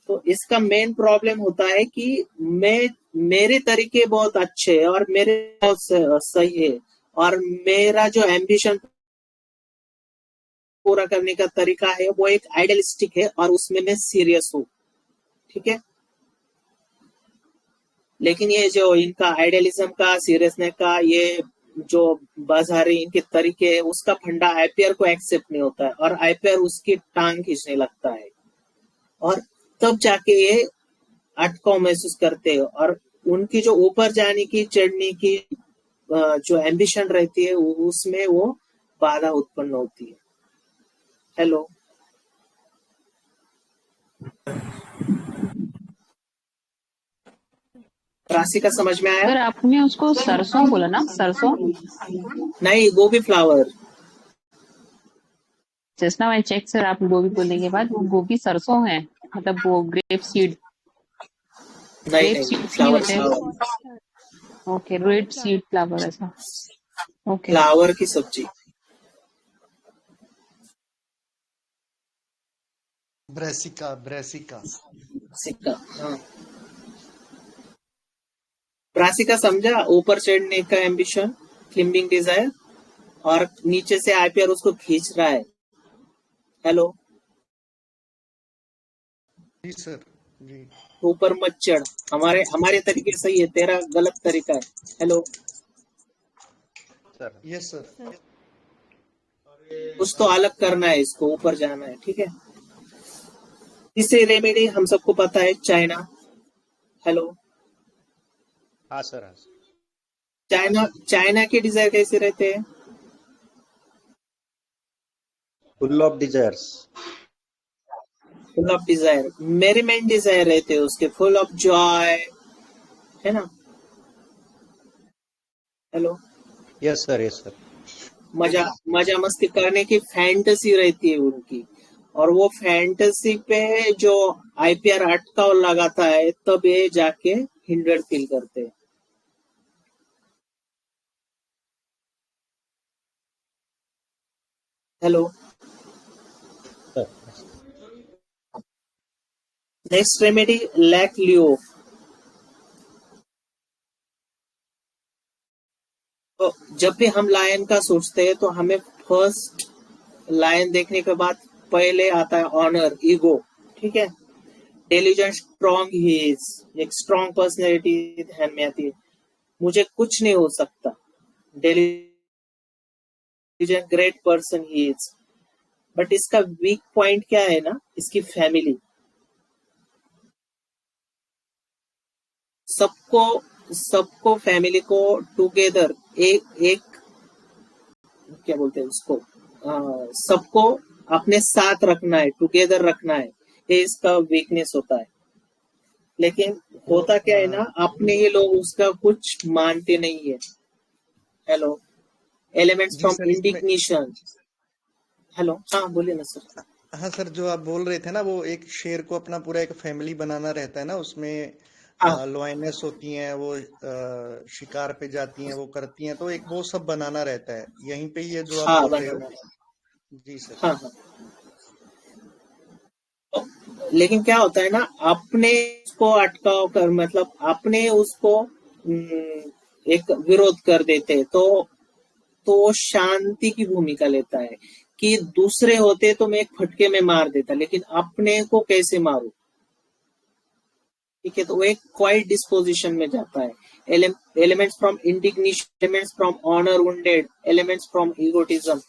तो इसका मेन प्रॉब्लम होता है कि मेरे तरीके बहुत अच्छे हैं और मेरे बहुत सही है और मेरा जो एम्बिशन पूरा करने का तरीका है वो एक आइडियलिस्टिक है और उसमें मैं सीरियस हूँ, ठीक है। लेकिन ये जो इनका आइडियलिज्म का सीरियसनेस का ये जो बाजारी इनके तरीके है उसका फंडा आईपीआर को एक्सेप्ट नहीं होता है और आईपीआर उसकी टांग खींचने लगता है और तब जाके ये अटकाव महसूस करते हैं और उनकी जो ऊपर जाने की चढ़ने की जो एम्बिशन रहती है उसमें वो बाधा उत्पन्न होती है। हेलो, राशि का समझ में आया? सर आपने उसको सरसों बोला ना, सरसों? नहीं, गोभी flower. Just now I check sir, आप गोभी बोलने के बाद वो गोभी सरसों है, मतलब वो ग्रेप सीड, नहीं ग्रेप नहीं, सीड्स नहीं फ्लावर होते? Flower okay, red seed flower ऐसा। ओके फ्लावर की सब्जी। Brassica Brassica. सिक्का, हाँ। ब्रासिका समझा? ऊपर चढ़ने का एम्बिशन, क्लिम्बिंग डिजायर, और नीचे से आईपीआर उसको खींच रहा है। हेलो, जी सर। जी ऊपर मत चढ़, हमारे तरीके सही है, तेरा गलत तरीका है। Hello, sir. Yes sir. कुछ तो अलग करना है, इसको ऊपर जाना है, ठीक है। तीसरी रेमेडी हम सबको पता है, चाइना। हेलो, हाँ सर, हाँ सर। चाइना के डिजायर कैसे रहते हैं? Full of desires. Full of desire, merriment desire रहते हैं उसके, फुल ऑफ जॉय, है ना। Hello, yes sir, yes sir. मजा मस्ती करने की फैंटेसी रहती है उनकी, और वो फैंटेसी पे जो आईपीआर अटकाव लगाता है तब ये जाके हिंडर्ड फील करते हैं। हेलो, नेक्स्ट रेमेडी, लैक लियो। तो जब भी हम लायन का सोचते हैं तो हमें फर्स्ट लायन देखने के बाद पहले आता है ऑनर, ईगो, ठीक है। इंटेलिजेंट स्ट्रॉन्ग ही इज, एक स्ट्रॉन्ग पर्सनैलिटी ध्यान में आती है। मुझे कुछ नहीं हो सकता, intelligent great person he is. But इसका वीक पॉइंट क्या है ना, इसकी फैमिली। सबको फैमिली को टुगेदर एक क्या बोलते हैं उसको, सबको अपने साथ रखना है, टुगेदर रखना है, ये इसका वीकनेस होता है। लेकिन होता क्या है ना, अपने ये लोग उसका कुछ मानते नहीं है। हेलो, एलिमेंट्स जी फ्रॉम सर इसमें। इंडिग्निशन। हेलो, हाँ बोलिए ना सर। हाँ सर, जो आप बोल रहे थे ना वो एक शेर को अपना पूरा एक फैमिली बनाना रहता है ना, उसमें हाँ लॉयनेस होती हैं, वो शिकार पे जाती हैं, वो करती हैं, तो एक वो सब बनाना रहता है यहीं पे, ये जो आप हाँ बोल रहे हो। बनाना। जी सर। हाँ हाँ। लेकिन क्या होता है ना, अपने उसको अटकाव कर, मतलब अपने उसको एक विरोध कर देते, तो वो शांति की भूमिका लेता है कि दूसरे होते तो मैं एक फटके में मार देता, लेकिन अपने को कैसे मारूं। ठीक है, तो वो एक क्वाइट डिस्पोजिशन में जाता है। Elements from indignation, elements from honour wounded, elements from egotism.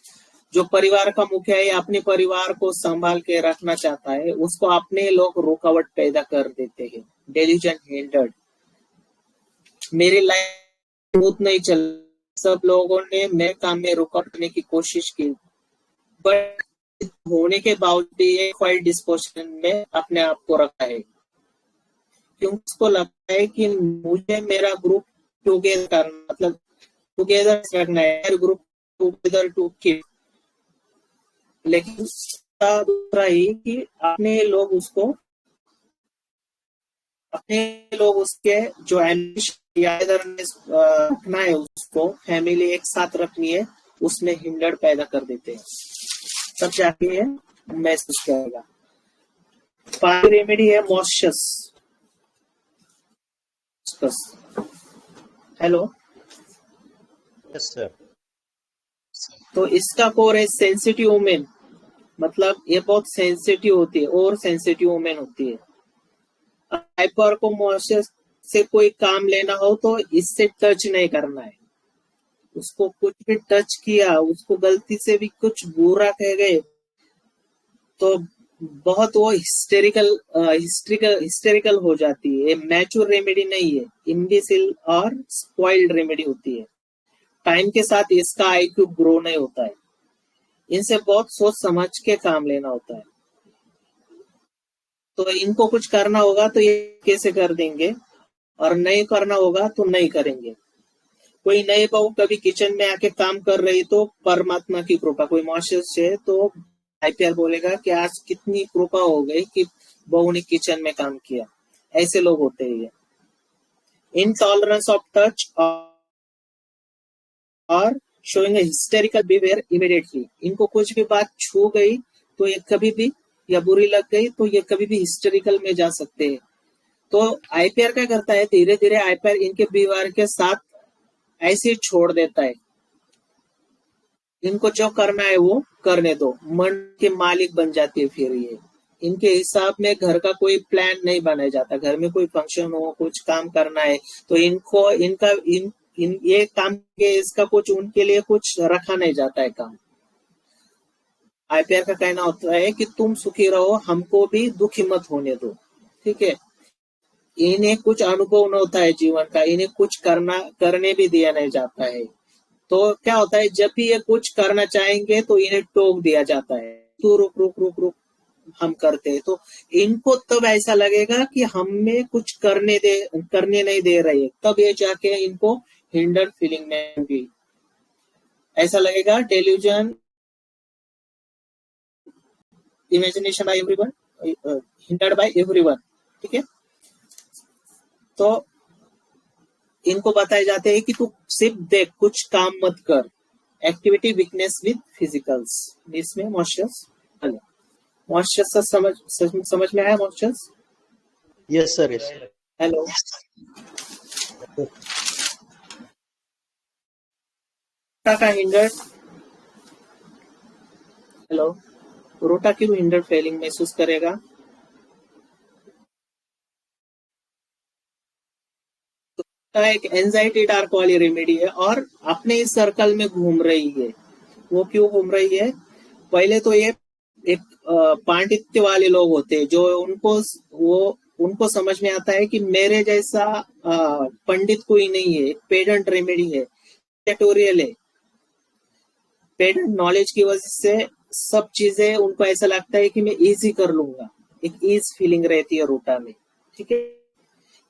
जो परिवार का मुखिया है, अपने परिवार को संभाल के रखना चाहता है, उसको अपने लोग रुकावट पैदा कर देते हैं। डेल्यूजन हिंडर्ड, मेरी लाइफ स्मूथ नहीं चल, सब लोगों ने मेरे काम में रुकावट करने की कोशिश की, बट होने के बावजूद ये क्वाइट डिस्पोजिशन में अपने आप को रखा है, क्योंकि उसको लगता है कि मुझे मेरा ग्रुप टुगेदर करना, मतलब टुगेदर रखना है, ग्रुप टुगेदर टू कीप। लेकिन दूसरा ही कि अपने लोग उसके जो रखना है, उसको फैमिली एक साथ रखनी है, उसमें हिंडर पैदा कर देते हैं, तब जाके ये महसूस करेगा। पानी रेमेडी है मॉइस्चर्स। Hello, yes sir. तो इसका कोर है सेंसिटिव वुमेन, मतलब ये बहुत सेंसिटिव होती है और सेंसिटिव वुमेन होती है। हाइपर को मॉइस्चर से कोई काम लेना हो तो इससे टच नहीं करना है। उसको कुछ भी टच किया, उसको गलती से भी कुछ बुरा कह गए तो बहुत वो हिस्टेरिकल हो जाती है। ये मैच्योर रेमेडी नहीं है, इम्बिसिल और स्पॉइल्ड रेमेडी होती है। टाइम के साथ इसका आईक्यू ग्रो नहीं होता है। इनसे बहुत सोच समझ के काम लेना होता है। तो इनको कुछ करना होगा तो ये कैसे कर देंगे, और नहीं करना होगा तो नहीं करेंगे। कोई नई बहू कभी किचन में आके काम कर रही तो परमात्मा की कृपा, कोई मॉइस्चर से तो आईपीआर बोलेगा कि आज कितनी कृपा हो गई कि बहू ने किचन में काम किया। ऐसे लोग होते हैं। इनटॉलरेंस ऑफ टच और शोइंग हिस्टेरिकल बिहेवियर इमीडिएटली। इनको कुछ भी बात छू गई तो ये कभी भी, या बुरी लग गई तो ये कभी भी हिस्टेरिकल में जा सकते हैं। तो आईपीआर क्या करता है, धीरे धीरे आईपीआर इनके बिहेवियर के साथ ऐसे छोड़ देता है। इनको जो करना है वो करने दो, मन के मालिक बन जाती है। फिर ये इनके हिसाब में घर का कोई प्लान नहीं बनाया जाता। घर में कोई फंक्शन हो, कुछ काम करना है तो इनको ये काम के इसका कुछ उनके लिए कुछ रखा नहीं जाता है काम। आईपीआर का कहना होता है कि तुम सुखी रहो, हमको भी दुखी मत होने दो। ठीक है, इन्हें कुछ अनुभव न होता है जीवन का, इन्हें कुछ करने भी दिया नहीं जाता है। तो क्या होता है, जब भी ये कुछ करना चाहेंगे तो इन्हें टोक दिया जाता है, तू रुक रुक रुक रुक, हम करते हैं। तो इनको तब ऐसा लगेगा कि हमें कुछ करने नहीं दे रहे, तब ये जाके इनको हिंडर फीलिंग में होगी। ऐसा लगेगा delusion, imagination by everyone, hindered by everyone. ठीक है, तो इनको बताए जाते हैं कि तू सिर्फ देख, कुछ काम मत कर। एक्टिविटी वीकनेस विद फिजिकल्स, इसमें मॉइस्चर्स। मॉइस्चर्स समझ में आया? Moistures, yes sir, yes sir. Hello, का हिंडर, हेलो, रोटा क्यों हिंडर फेलिंग महसूस करेगा? एक एंजाइटी डार्क वाली रेमेडी है और अपने इस सर्कल में घूम रही है। वो क्यों घूम रही है? पहले तो ये एक पांडित्य वाले लोग होते हैं जो उनको समझ में आता है कि मेरे जैसा पंडित कोई नहीं है। पेडेंट रेमेडी है, ट्यूटोरियल है। पेडेंट नॉलेज की वजह से सब चीजें उनको ऐसा लगता है कि मैं इजी कर लूंगा, एक ईज फीलिंग रहती है रोटा में। ठीक है,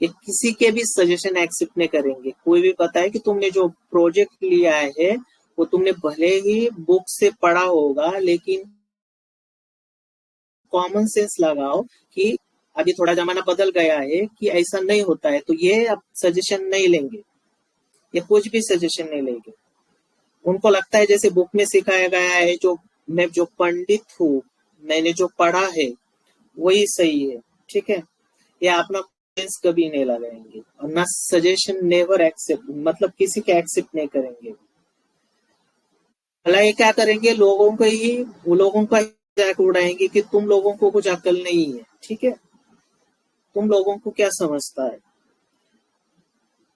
ये किसी के भी सजेशन एक्सेप्ट नहीं करेंगे। कोई भी पता है कि तुमने जो प्रोजेक्ट लिया है वो तुमने भले ही बुक से पढ़ा होगा, लेकिन कॉमन सेंस लगाओ कि अभी थोड़ा जमाना बदल गया है कि ऐसा नहीं होता है, तो ये अब सजेशन नहीं लेंगे, ये कुछ भी सजेशन नहीं लेंगे। उनको लगता है जैसे बुक में सिखाया गया है, जो पंडित हूँ, मैंने जो पढ़ा है वही सही है, ठीक है। ये अपना सेंस कभी नहीं लगाएंगे और ना सजेशन नेवर एक्सेप्ट, मतलब किसी के एक्सेप्ट नहीं करेंगे। भला ये क्या करेंगे, वो लोगों का मजाक उड़ाएंगे कि तुम लोगों को कुछ अकल नहीं है, ठीक है, तुम लोगों को क्या समझता है।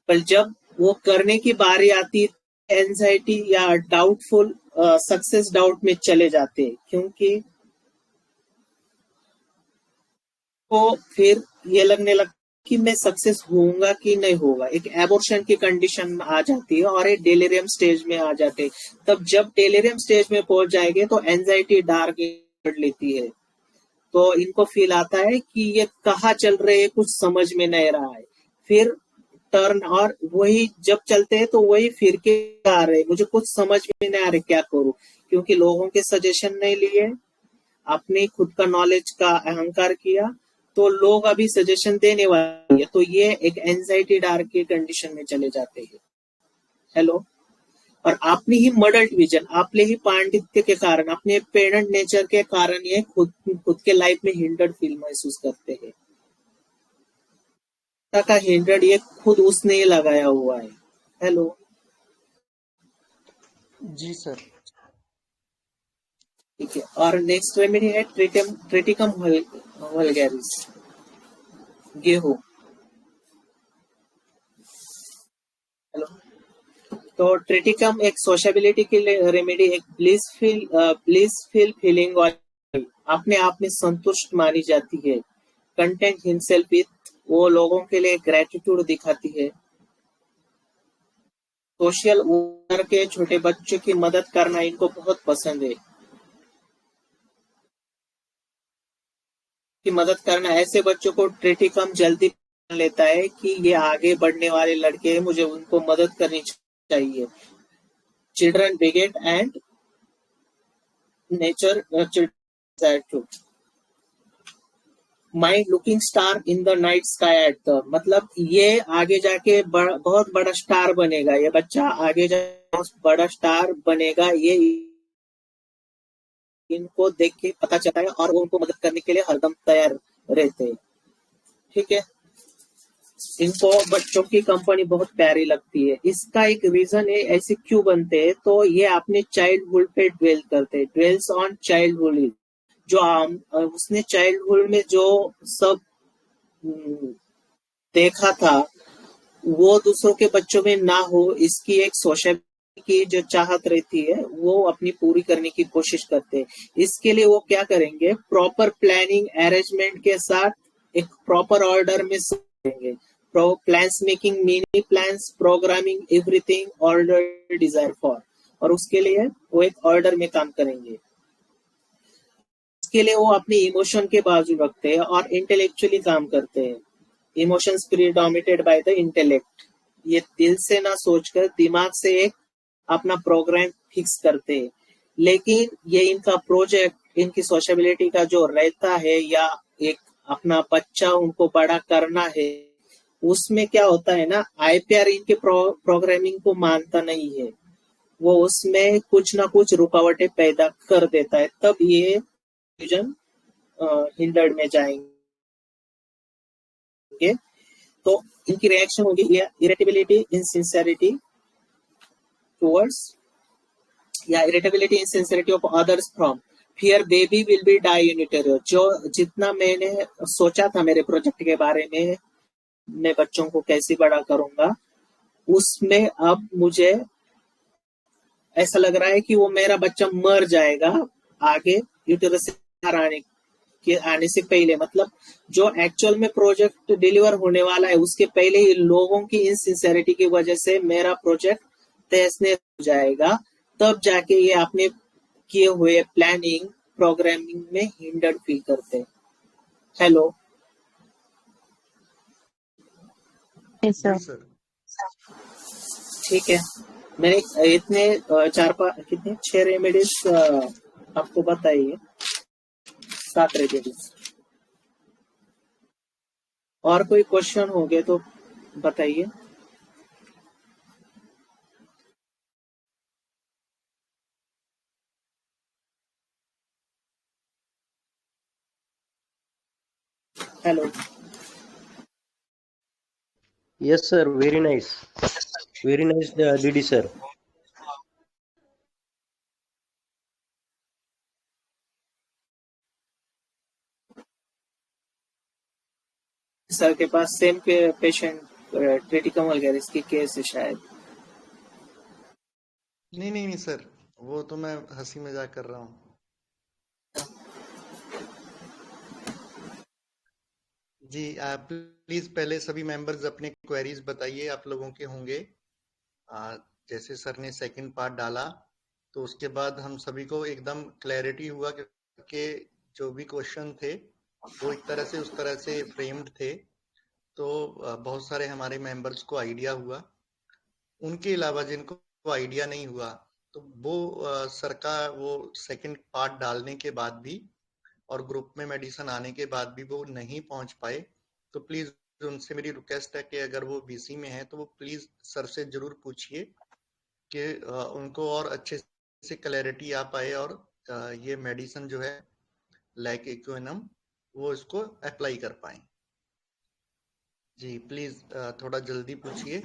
पर जब वो करने की बारी आती, एंजाइटी या डाउटफुल, सक्सेस डाउट में चले जाते, क्योंकि तो फिर ये लगने लगता कि मैं सक्सेस होऊंगा कि नहीं होगा, एक एबॉर्शन की कंडीशन आ जाती है और एक डेलिरियम स्टेज में आ जाते। तब जब डेलिरियम स्टेज में पहुंच जाएंगे तो एंजाइटी डार्क कर लेती है, तो इनको फील आता है कि ये कहाँ चल रहे हैं, कुछ समझ में नहीं रहा है। फिर टर्न, और वही जब चलते हैं तो वही फिर के आ रहे, मुझे कुछ समझ में नहीं आ रहा क्या करूं, क्योंकि लोगों के सजेशन नहीं लिए, अपने खुद का नॉलेज का अहंकार किया, तो लोग अभी सजेशन देने वाले हैं, तो ये एक एंजाइटी डार्क की कंडीशन में चले जाते हैं। हेलो, और अपनी ही मॉडल्ड विजन, अपने ही पांडित्य के कारण, अपने पेरेंट नेचर के कारण ये खुद के लाइफ में हिंडर्ड फील महसूस करते हैं। का हिंडर्ड ये खुद उसने ही लगाया हुआ है। हेलो जी सर। ठीक है, और नेक्स्ट रेमेडी है ट्रिटिकम वल्गैरिस, गेहूं। हेलो, तो ट्रिटिकम एक सोशेबिलिटी के लिए रेमेडी, एक ब्लिसफुल फीलिंग और अपने आप में संतुष्ट मानी जाती है। कंटेंट हिमसेल्फ विथ, वो लोगों के लिए ग्रेटिट्यूड दिखाती है। सोशल वर्कर के छोटे बच्चों की मदद करना इनको बहुत पसंद है, की मदद करना। ऐसे बच्चों को ट्रिटिकम जल्दी लेता है कि ये आगे बढ़ने वाले लड़के हैं, मुझे उनको मदद करनी चाहिए। Children बिगेट and nature children, mind looking star in the night sky at the, मतलब ये आगे जाके बहुत बड़ा स्टार बनेगा, ये बच्चा आगे जाके बहुत बड़ा स्टार बनेगा, ये इनको देख के पता चलता है और वो उनको मदद करने के लिए हरदम तैयार रहते हैं, ठीक है। इनको बच्चों की कंपनी बहुत प्यारी लगती है। इसका एक रीजन है ऐसे क्यों बनते हैं, तो ये अपने चाइल्डहुड पे ड्वेल करते हैं, ड्वेल्स ऑन चाइल्डहुड, जो उसने चाइल्डहुड में जो सब देखा था वो दूसरों के बच्चों में ना हो, इसकी एक सोशल की जो चाहत रहती है वो अपनी पूरी करने की कोशिश करते हैं। इसके लिए वो क्या करेंगे, प्रॉपर प्लानिंग अरेंजमेंट के साथ एक प्रॉपर ऑर्डर में करेंगे, plans making, mini plans, programming, everything order desire for, और उसके लिए वो एक ऑर्डर में काम करेंगे। इसके लिए वो अपने इमोशन के बाजू रखते हैं और इंटेलेक्चुअली काम करते हैं। Emotions predominated by the intellect, ये दिल से ना सोचकर दिमाग से एक अपना प्रोग्राम फिक्स करते हैं। लेकिन ये इनका प्रोजेक्ट, इनकी सोशबिलिटी का जो रहता है या एक अपना बच्चा उनको बड़ा करना है, उसमें क्या होता है ना, आईपीआर इनके प्रोग्रामिंग को मानता नहीं है, वो उसमें कुछ ना कुछ रुकावटें पैदा कर देता है, तब ये फ्यूजन हिंडर्ड में जाएंगे। तो इनकी रिएक्शन होगी इरिटेबिलिटी, इनसिंसियरिटी टुवर्ड्स, या irritability, insincerity of others from fear baby will be die in terror. जो जितना मैंने सोचा था मेरे प्रोजेक्ट के बारे में, मैं बच्चों को कैसे बड़ा करूंगा, उसमें अब मुझे ऐसा लग रहा है कि वो मेरा बच्चा मर जाएगा आगे यूटेरस से आने से पहले, मतलब जो एक्चुअल में प्रोजेक्ट डिलीवर होने वाला है उसके पहले ही लोगों की इनसिंसियरिटी की वजह से मेरा प्रोजेक्ट तहस-नहस हो जाएगा, तब जाके ये अपने किए हुए प्लानिंग प्रोग्रामिंग में हिंडर्ड फील करते हैं। Hello, sir. ठीक है, मैंने इतने 6 रेमेडीज आपको बताइए, 7 रेमेडीज। और कोई क्वेश्चन हो गए तो बताइए। Hello. Yes, sir. Very nice. Very nice, DD sir. Sir के पास सेम पेशेंट क्रिटिकल वगैरह की केस है शायद। नहीं नहीं नहीं सर, वो तो मैं हंसी मजाक कर रहा हूँ। जी आप प्लीज पहले सभी मेंबर्स अपने क्वेरीज बताइए, आप लोगों के होंगे। जैसे सर ने सेकंड पार्ट डाला तो उसके बाद हम सभी को एकदम क्लैरिटी हुआ कि जो भी क्वेश्चन थे वो एक तरह से उस तरह से फ्रेम्ड थे, तो बहुत सारे हमारे मेंबर्स को आइडिया हुआ। उनके अलावा जिनको आइडिया नहीं हुआ तो वो सर का वो सेकंड पार्ट डालने के बाद भी और ग्रुप में मेडिसिन आने के बाद भी वो नहीं पहुंच पाए, तो प्लीज उनसे मेरी रिक्वेस्ट है कि अगर वो बीसी में है तो वो प्लीज सर से जरूर पूछिए कि उनको और अच्छे से क्लैरिटी आ पाए और ये मेडिसिन जो है लाइक इक्विनम वो इसको अप्लाई कर पाए। जी प्लीज थोड़ा जल्दी पूछिए।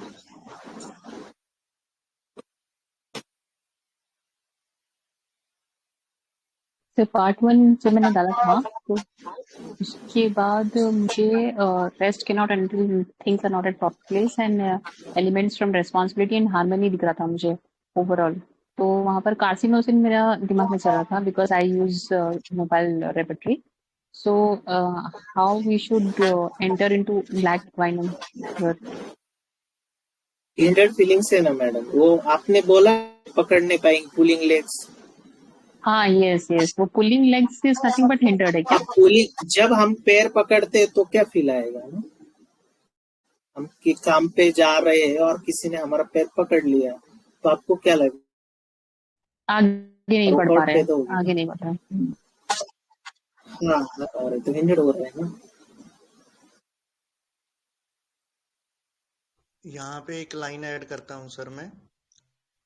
तो पार्ट 1 जो मैंने डाला था, तो उसके बाद मुझे रेस्ट के not until things are not at proper place and elements from responsibility and harmony दिख रहा था मुझे ओवरऑल। तो वहां पर कार्सिनोसिन मेरा दिमाग में चल रहा था because I use mobile repertory. So how we should enter into black quinum. Hindered feeling से ना मैडम, वो आपने बोला पकड़ नहीं पाएंगे पुलिंग लेग्स। हाँ यस यस, वो pulling legs is nothing but hindered है क्या? अब पुलिंग जब हम पैर पकड़ते तो क्या फील आएगा ना, हम कि काम पे जा रहे हैं और किसी ने हमारा पैर पकड़ लिया तो आपको क्या लगेगा? आगे नहीं बढ़ पा वर्कआउट रहे पे हैं, तो आगे नहीं बढ़ रहे हैं। हाँ और तो हिंडर्ड हो रहा है ना। यहाँ पे एक लाइन ऐड करता हूँ सर मैं।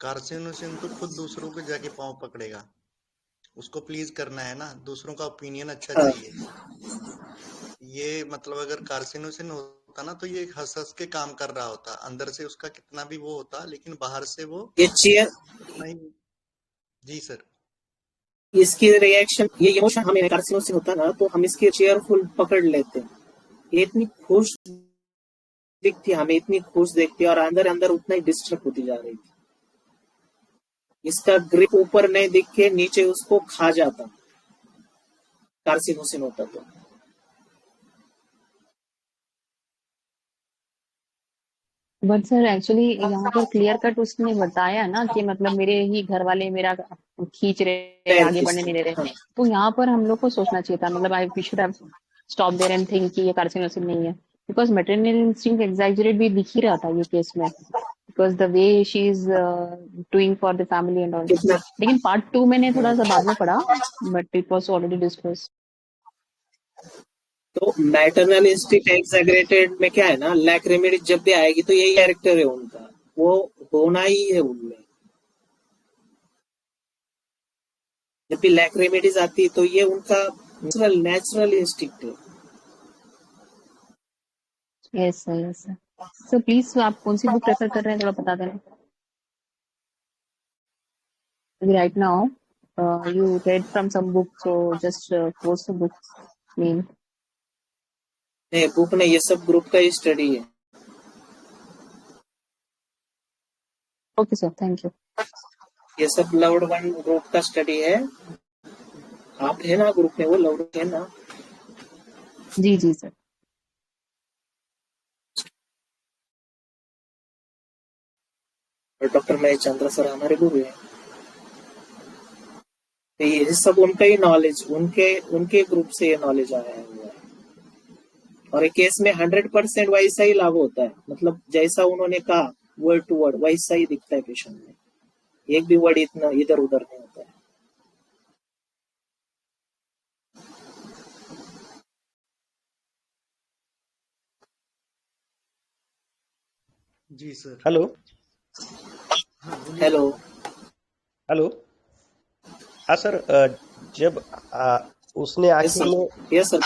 कार्सिनोसिन तो खुद दूसरों को जाके पाँव पकड़ेगा, उसको प्लीज करना है ना, दूसरों का ओपिनियन अच्छा हाँ। चाहिए। ये मतलब अगर कार्सिनोसिन होता ना तो ये हंस हंस के काम कर रहा होता, अंदर से उसका कितना भी वो होता लेकिन बाहर से वो ये चेयर, नहीं। जी सर। इसकी रिएक्शन, ये इमोशन हमें कार्सिनोसिन होता ना तो हम इसकी चेयरफुल पकड़ लेते हैं। ये इतनी खुश दिखती, हमें इतनी खुश देखती है और अंदर अंदर उतना ही डिस्टर्ब होती जा रही थी। इसका ग्रिप ऊपर नहीं दिख के नीचे उसको खा जाता कार्सिनोसिन होता तो। बट सर एक्चुअली यहाँ पर क्लियर कट उसने बताया ना कि मतलब मेरे ही घर वाले मेरा खींच रहे हैं, पैर आगे बढ़ने खींचते नहीं दे हैं। रहे। हाँ। तो यहाँ पर हम लोग को सोचना चाहिए था, मतलब I we should have stop there and think कि ये कार्सिनोसिन नहीं है, बिकॉज मैटरनल इंस्टिंक्ट एग्जैजरेट भी दिख ही रहा था ये केस में, because the way she is doing for the family and all. कितना लेकिन पार्ट 2 मैंने थोड़ा सा बाद में पढ़ा, but it was already discuss. तो मैटरनल इंस्टिंक्ट एग्जैगरेटेड में क्या है ना, लैक रेमेडीज जब भी आएगी तो यही कैरेक्टर है उनका, वो होना ही है उनमें। जब भी लैक रेमेडीज आती है तो ये उनका नेचुरल इंस्टिंक्ट है। Yes sir, yes sir. So please आप कौन सी बुक रेफर कर रहे हैं थोड़ा बता देना। Right now, you read from some book, so just post the book name. नहीं बुक नहीं, ये सब ग्रुप का ही स्टडी है। Okay, sir. Thank you. ये सब लव्ड वन ग्रुप का स्टडी है। आप है ना ग्रुप में, वो लव्ड है ना। जी जी सर। और डॉक्टर महेश चंद्र सर हमारे गुरु हैं। तो ये सब उनका ही नॉलेज, उनके उनके ग्रुप से ये नॉलेज आया हुआ है। और एक केस में 100% वैसा ही लागू होता है, मतलब जैसा उन्होंने कहा वर्ड टू वर्ड वैसा ही दिखता है पेशेंट में, एक भी वर्ड इतना इधर उधर नहीं होता है। जी सर। हेलो हाँ बोलिए। हेलो। हेलो। हाँ सर, जब उसने यस आखिर सर। में यस सर।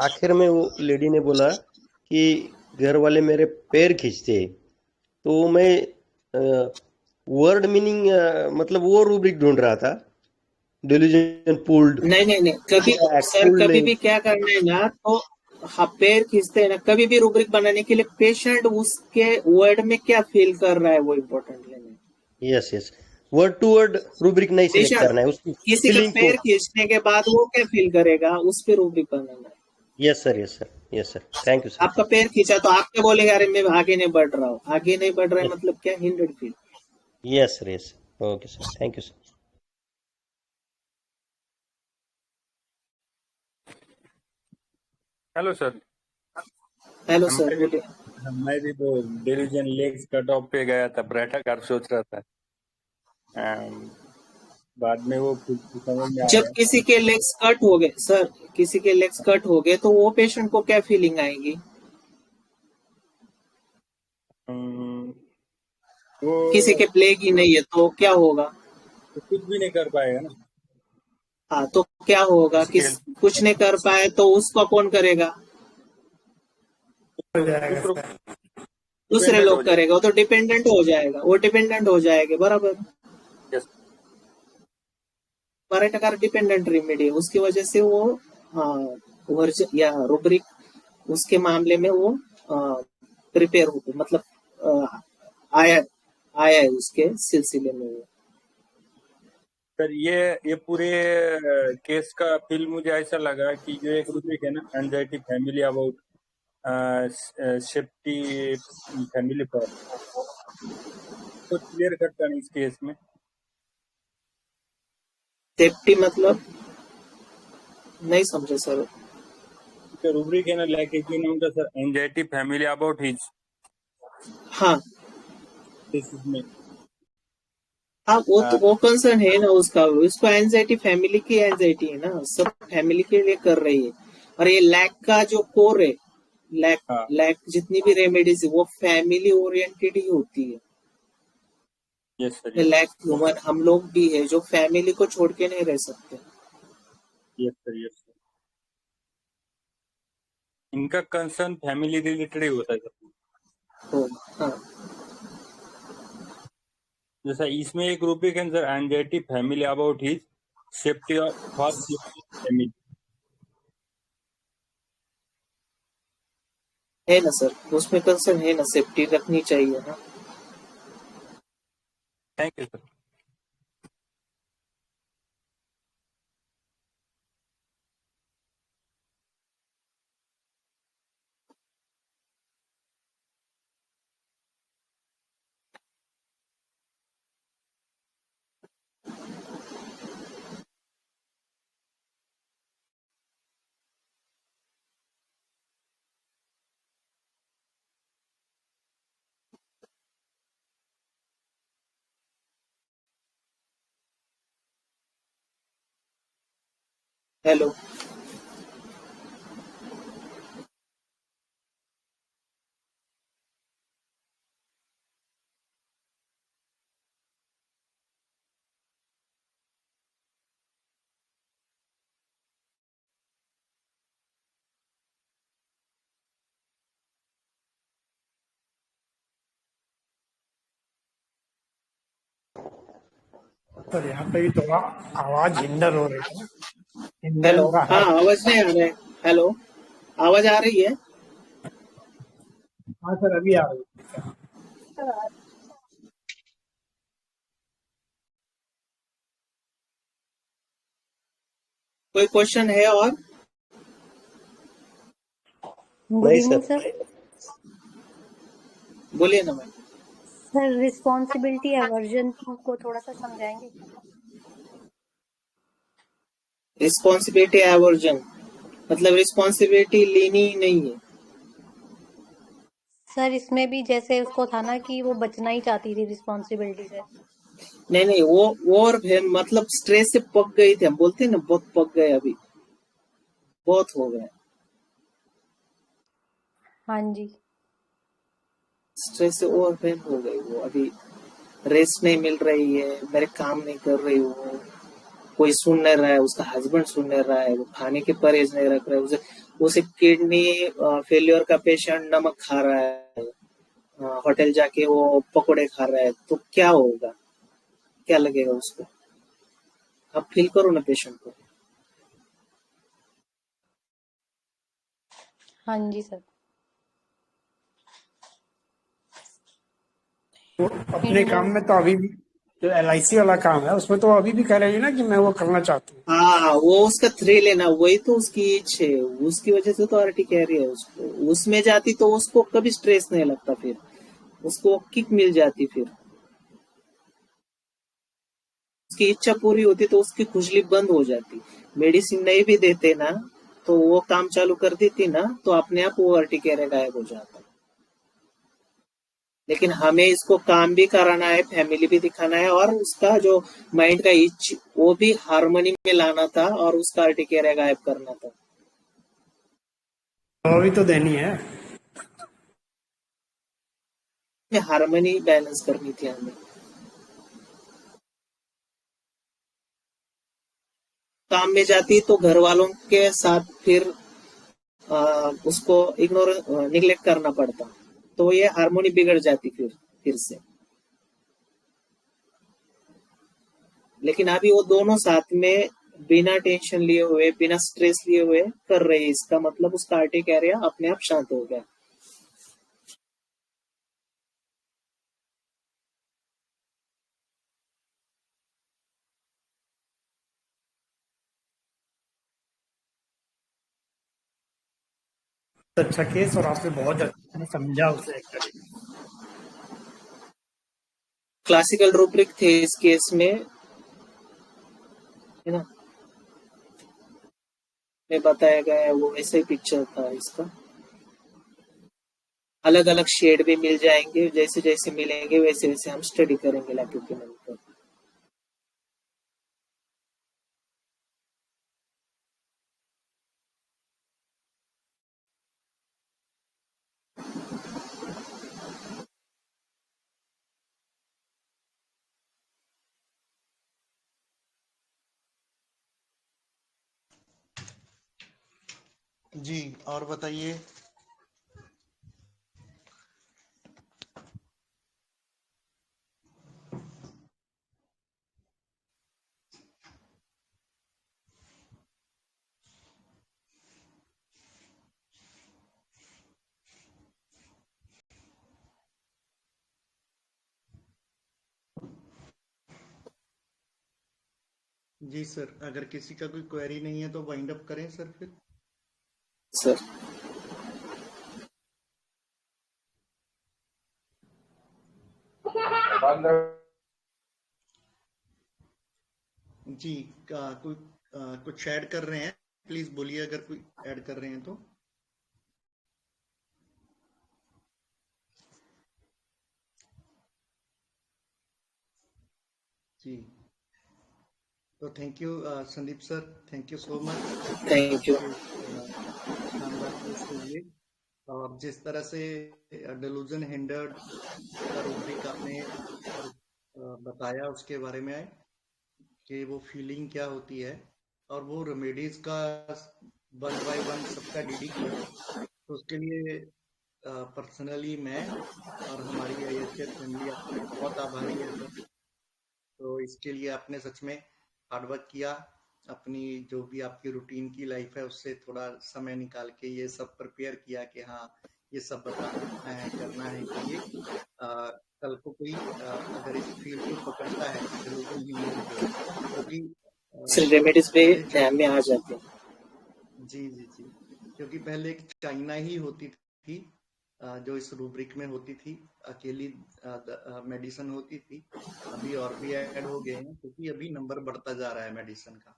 आखिर में वो लेडी ने बोला कि घर वाले मेरे पैर खींचते, तो मैं वर्ड मीनिंग मतलब वो रूब्रिक ढूंढ रहा था, डिलीजन पुल्ड नहीं नहीं नहीं, कभी सर पुल्ड कभी नहीं। भी क्या करना है ना, तो हाँ पैर खींचते हैं ना, कभी भी रूब्रिक बनाने के लिए पेशेंट उसके वर्ड में क्या फील कर रहा है वो इम्पोर्टेंट लेना है। Yes yes, word to word rubric नहीं सिलेक्ट पेशेंट करना है, उसकी किसी का फीलिंग को। पैर खींचने के बाद वो क्या फील करेगा, उस पर रूब्रिक बनाना है। Yes sir, yes sir, yes sir, thank you sir. आपका पैर खींचा तो आप क्या बोलेंगे, अरे मैं आगे नहीं बढ़ रहा हूँ, आगे नहीं बढ़ रहा है मतलब क्या, hindered feel. Yes sir, yes, okay sir, thank you sir. Hello sir. Hello sir मैं भी बोलिए। मैं भी वो डिलीजन लेग्स कट ऑफ पे गया था, ब्रैठाकार सोच रहा था। बाद में वो कुछ समझ में आ जब गया। किसी के लेग्स कट हो गए सर, किसी के लेग्स कट हो गए तो वो पेशेंट को क्या फीलिंग आएगी। अम, वो किसी के लेग ही नहीं है तो क्या होगा। कुछ भी नहीं कर पाएगा ना। हाँ तो क्या होगा, उसके किस कुछ नहीं कर पाए तो उसका कौन करेगा, हो जाएगा दूसरों सर। दूसरे डिपेंडेंट हो लोग जाए। करेगा, वो तो डिपेंडेंट हो जाएगा, वो डिपेंडेंट हो जाएगा बराबर। यस। मराठा डिपेंडेंट रेमेडी है, उसकी वजह से वो वर्ज या रूब्रिक उसके मामले में वो प्रिपेयर हो मतलब आ, आया आया है उसके सिलसिले में वो। सर ये पूरे केस का फील मुझे ऐसा लगा कि जो एक रूब्रिक है ना, anxiety family about safety family पर, तो क्लियर कट करना इस केस में। सेफ्टी मतलब नहीं समझे सर। तो रूब्रिक है ना, लाइक एक नाम था sir, anxiety family about his हाँ केसेस में। हाँ, वो तो वो कंसर्न है ना उसका, उसको एंजाइटी फैमिली की एंजाइटी है ना, सब फैमिली के लिए कर रही है। और ये लैक का जो कोर है, लैक हाँ लैक जितनी भी रेमेडीज है वो फैमिली ओरिएंटेड ही होती है। Yes sir, yes lack human हम लोग भी है जो फैमिली को छोड़ के नहीं रह सकते। Yes sir, yes sir. इनका कंसर्न फैमिली रिलेटेड ही होता है सर। तो हाँ जैसा इसमें एक रूब्रिक है sir, anxiety family about his safety for family. है ना सर, उसमें कंसर्न है ना, सेफ्टी रखनी चाहिए ना। Thank you sir. Hello. Sir यहाँ पे भी थोड़ा आवाज हिंडर हो रही है, हिंडर हेलो। होगा हाँ हर। आवाज नहीं आ रहा है। हेलो, आवाज आ रही है। हाँ सर अभी आ रही है। कोई क्वेश्चन है और। गुड नहीं इवनिंग सर। सर। बोलिए ना मैम। सर रिस्पॉन्सिबिलिटी एवर्जन को थोड़ा सा समझाएंगे। रिस्पॉन्सिबिलिटी एवर्जन मतलब रिस्पॉन्सिबिलिटी लेनी ही नहीं है। सर इसमें भी जैसे उसको था ना कि वो बचना ही चाहती थी रिस्पॉन्सिबिलिटी से। नहीं नहीं, वो और फिर मतलब स्ट्रेस से पक गई थी, हम बोलते हैं ना बहुत पक गए, अभी बहुत हो गए। हाँ जी। स्ट्रेस से ओवरवेम हो गई वो, अभी रेस्ट नहीं मिल रही है, मेरे काम नहीं कर रही हूँ, कोई सुन नहीं रहा है, उसका हस्बैंड सुन नहीं रहा है, वो खाने के परहेज नहीं रख रहा है, उसे किडनी फेल्योर का पेशेंट नमक खा रहा है, होटल जाके वो पकोड़े खा रहा है, तो क्या होगा, क्या लगेगा उसको? आप फील करो ना पेशेंट को। हाँ जी सर। वो अपने काम में तो अभी भी जो LIC वाला काम है उसमें तो अभी भी कह रही है ना कि मैं वो करना चाहती हूँ। हाँ, वो उसका थ्रिल है ना, वही तो उसकी इच्छा है, उसकी वजह से तो आरटी कह रही है उसको। उसमें जाती तो उसको कभी स्ट्रेस नहीं लगता, फिर उसको किक मिल जाती, फिर उसकी इच्छा पूरी होती तो उसकी खुजली बंद हो जाती। मेडिसिन नहीं भी देते ना तो वो काम चालू कर देती ना तो अपने आप वो अर्टिकेरिया गायब हो जाता। लेकिन हमें इसको काम भी कराना है, फैमिली भी दिखाना है, और उसका जो माइंड का इच वो भी हार्मनी में लाना था और उसका अर्टिकेरिया गायब करना था। दवा भी तो देनी है। हार्मनी बैलेंस करनी थी हमें। काम में जाती तो घर वालों के साथ फिर उसको इग्नोर निग्लेक्ट करना पड़ता, तो ये हार्मोनी बिगड़ जाती फिर से। लेकिन अभी वो दोनों साथ में बिना टेंशन लिए हुए, बिना स्ट्रेस लिए हुए कर रहे हैं, इसका मतलब उसका अर्टिकेरिया अपने आप शांत हो गया। अच्छा केस और आपने बहुत अच्छा समझा उसे एक्चुअली। क्लासिकल रूब्रिक थे इस केस में, है ना, में बताया गया है वो वैसे ही पिक्चर था इसका। अलग अलग शेड भी मिल जाएंगे, जैसे जैसे मिलेंगे वैसे वैसे हम स्टडी करेंगे लैक्यूपिनल पर। जी और बताइए। जी सर, अगर किसी का कोई क्वेरी नहीं है तो वाइंड अप करें सर फिर। सर जी कोई कुछ ऐड कर रहे हैं, प्लीज बोलिए अगर कोई ऐड कर रहे हैं तो। जी तो thank you Sandeep sir, thank you so much thank you. आपके शानदार केस के लिए। और जिस तरह से डेलूजन हिंडर्ड का रूब्रिक आपने बताया उसके बारे में कि वो फीलिंग क्या होती है और वो रेमेडीज का 1 बाय 1 सबका डीडी किया, तो उसके लिए पर्सनली मैं और हमारी IHF फैमिली आपके बहुत आभारी है सर। तो इसके लिए आपने सच में हार्डवर्क किया, अपनी जो भी आपकी रूटीन की लाइफ है उससे थोड़ा समय निकाल के ये सब प्रिपेयर किया कि हाँ ये सब बताना है, करना है कि ये कल को कोई अगर इस फील्ड को पकड़ता है डेलूजन हिंडर को, क्योंकि सिर्फ रेमेडीज पे पहले जो ध्यान में आ जाते हैं। जी क्योंकि पहले एक चाइना ही होती थी जो इस रूब्रिक में होती थी, अकेली मेडिसिन होती थी। अभी और भी ऐड हो गए हैं क्योंकि अभी नंबर बढ़ता जा रहा है मेडिसिन का।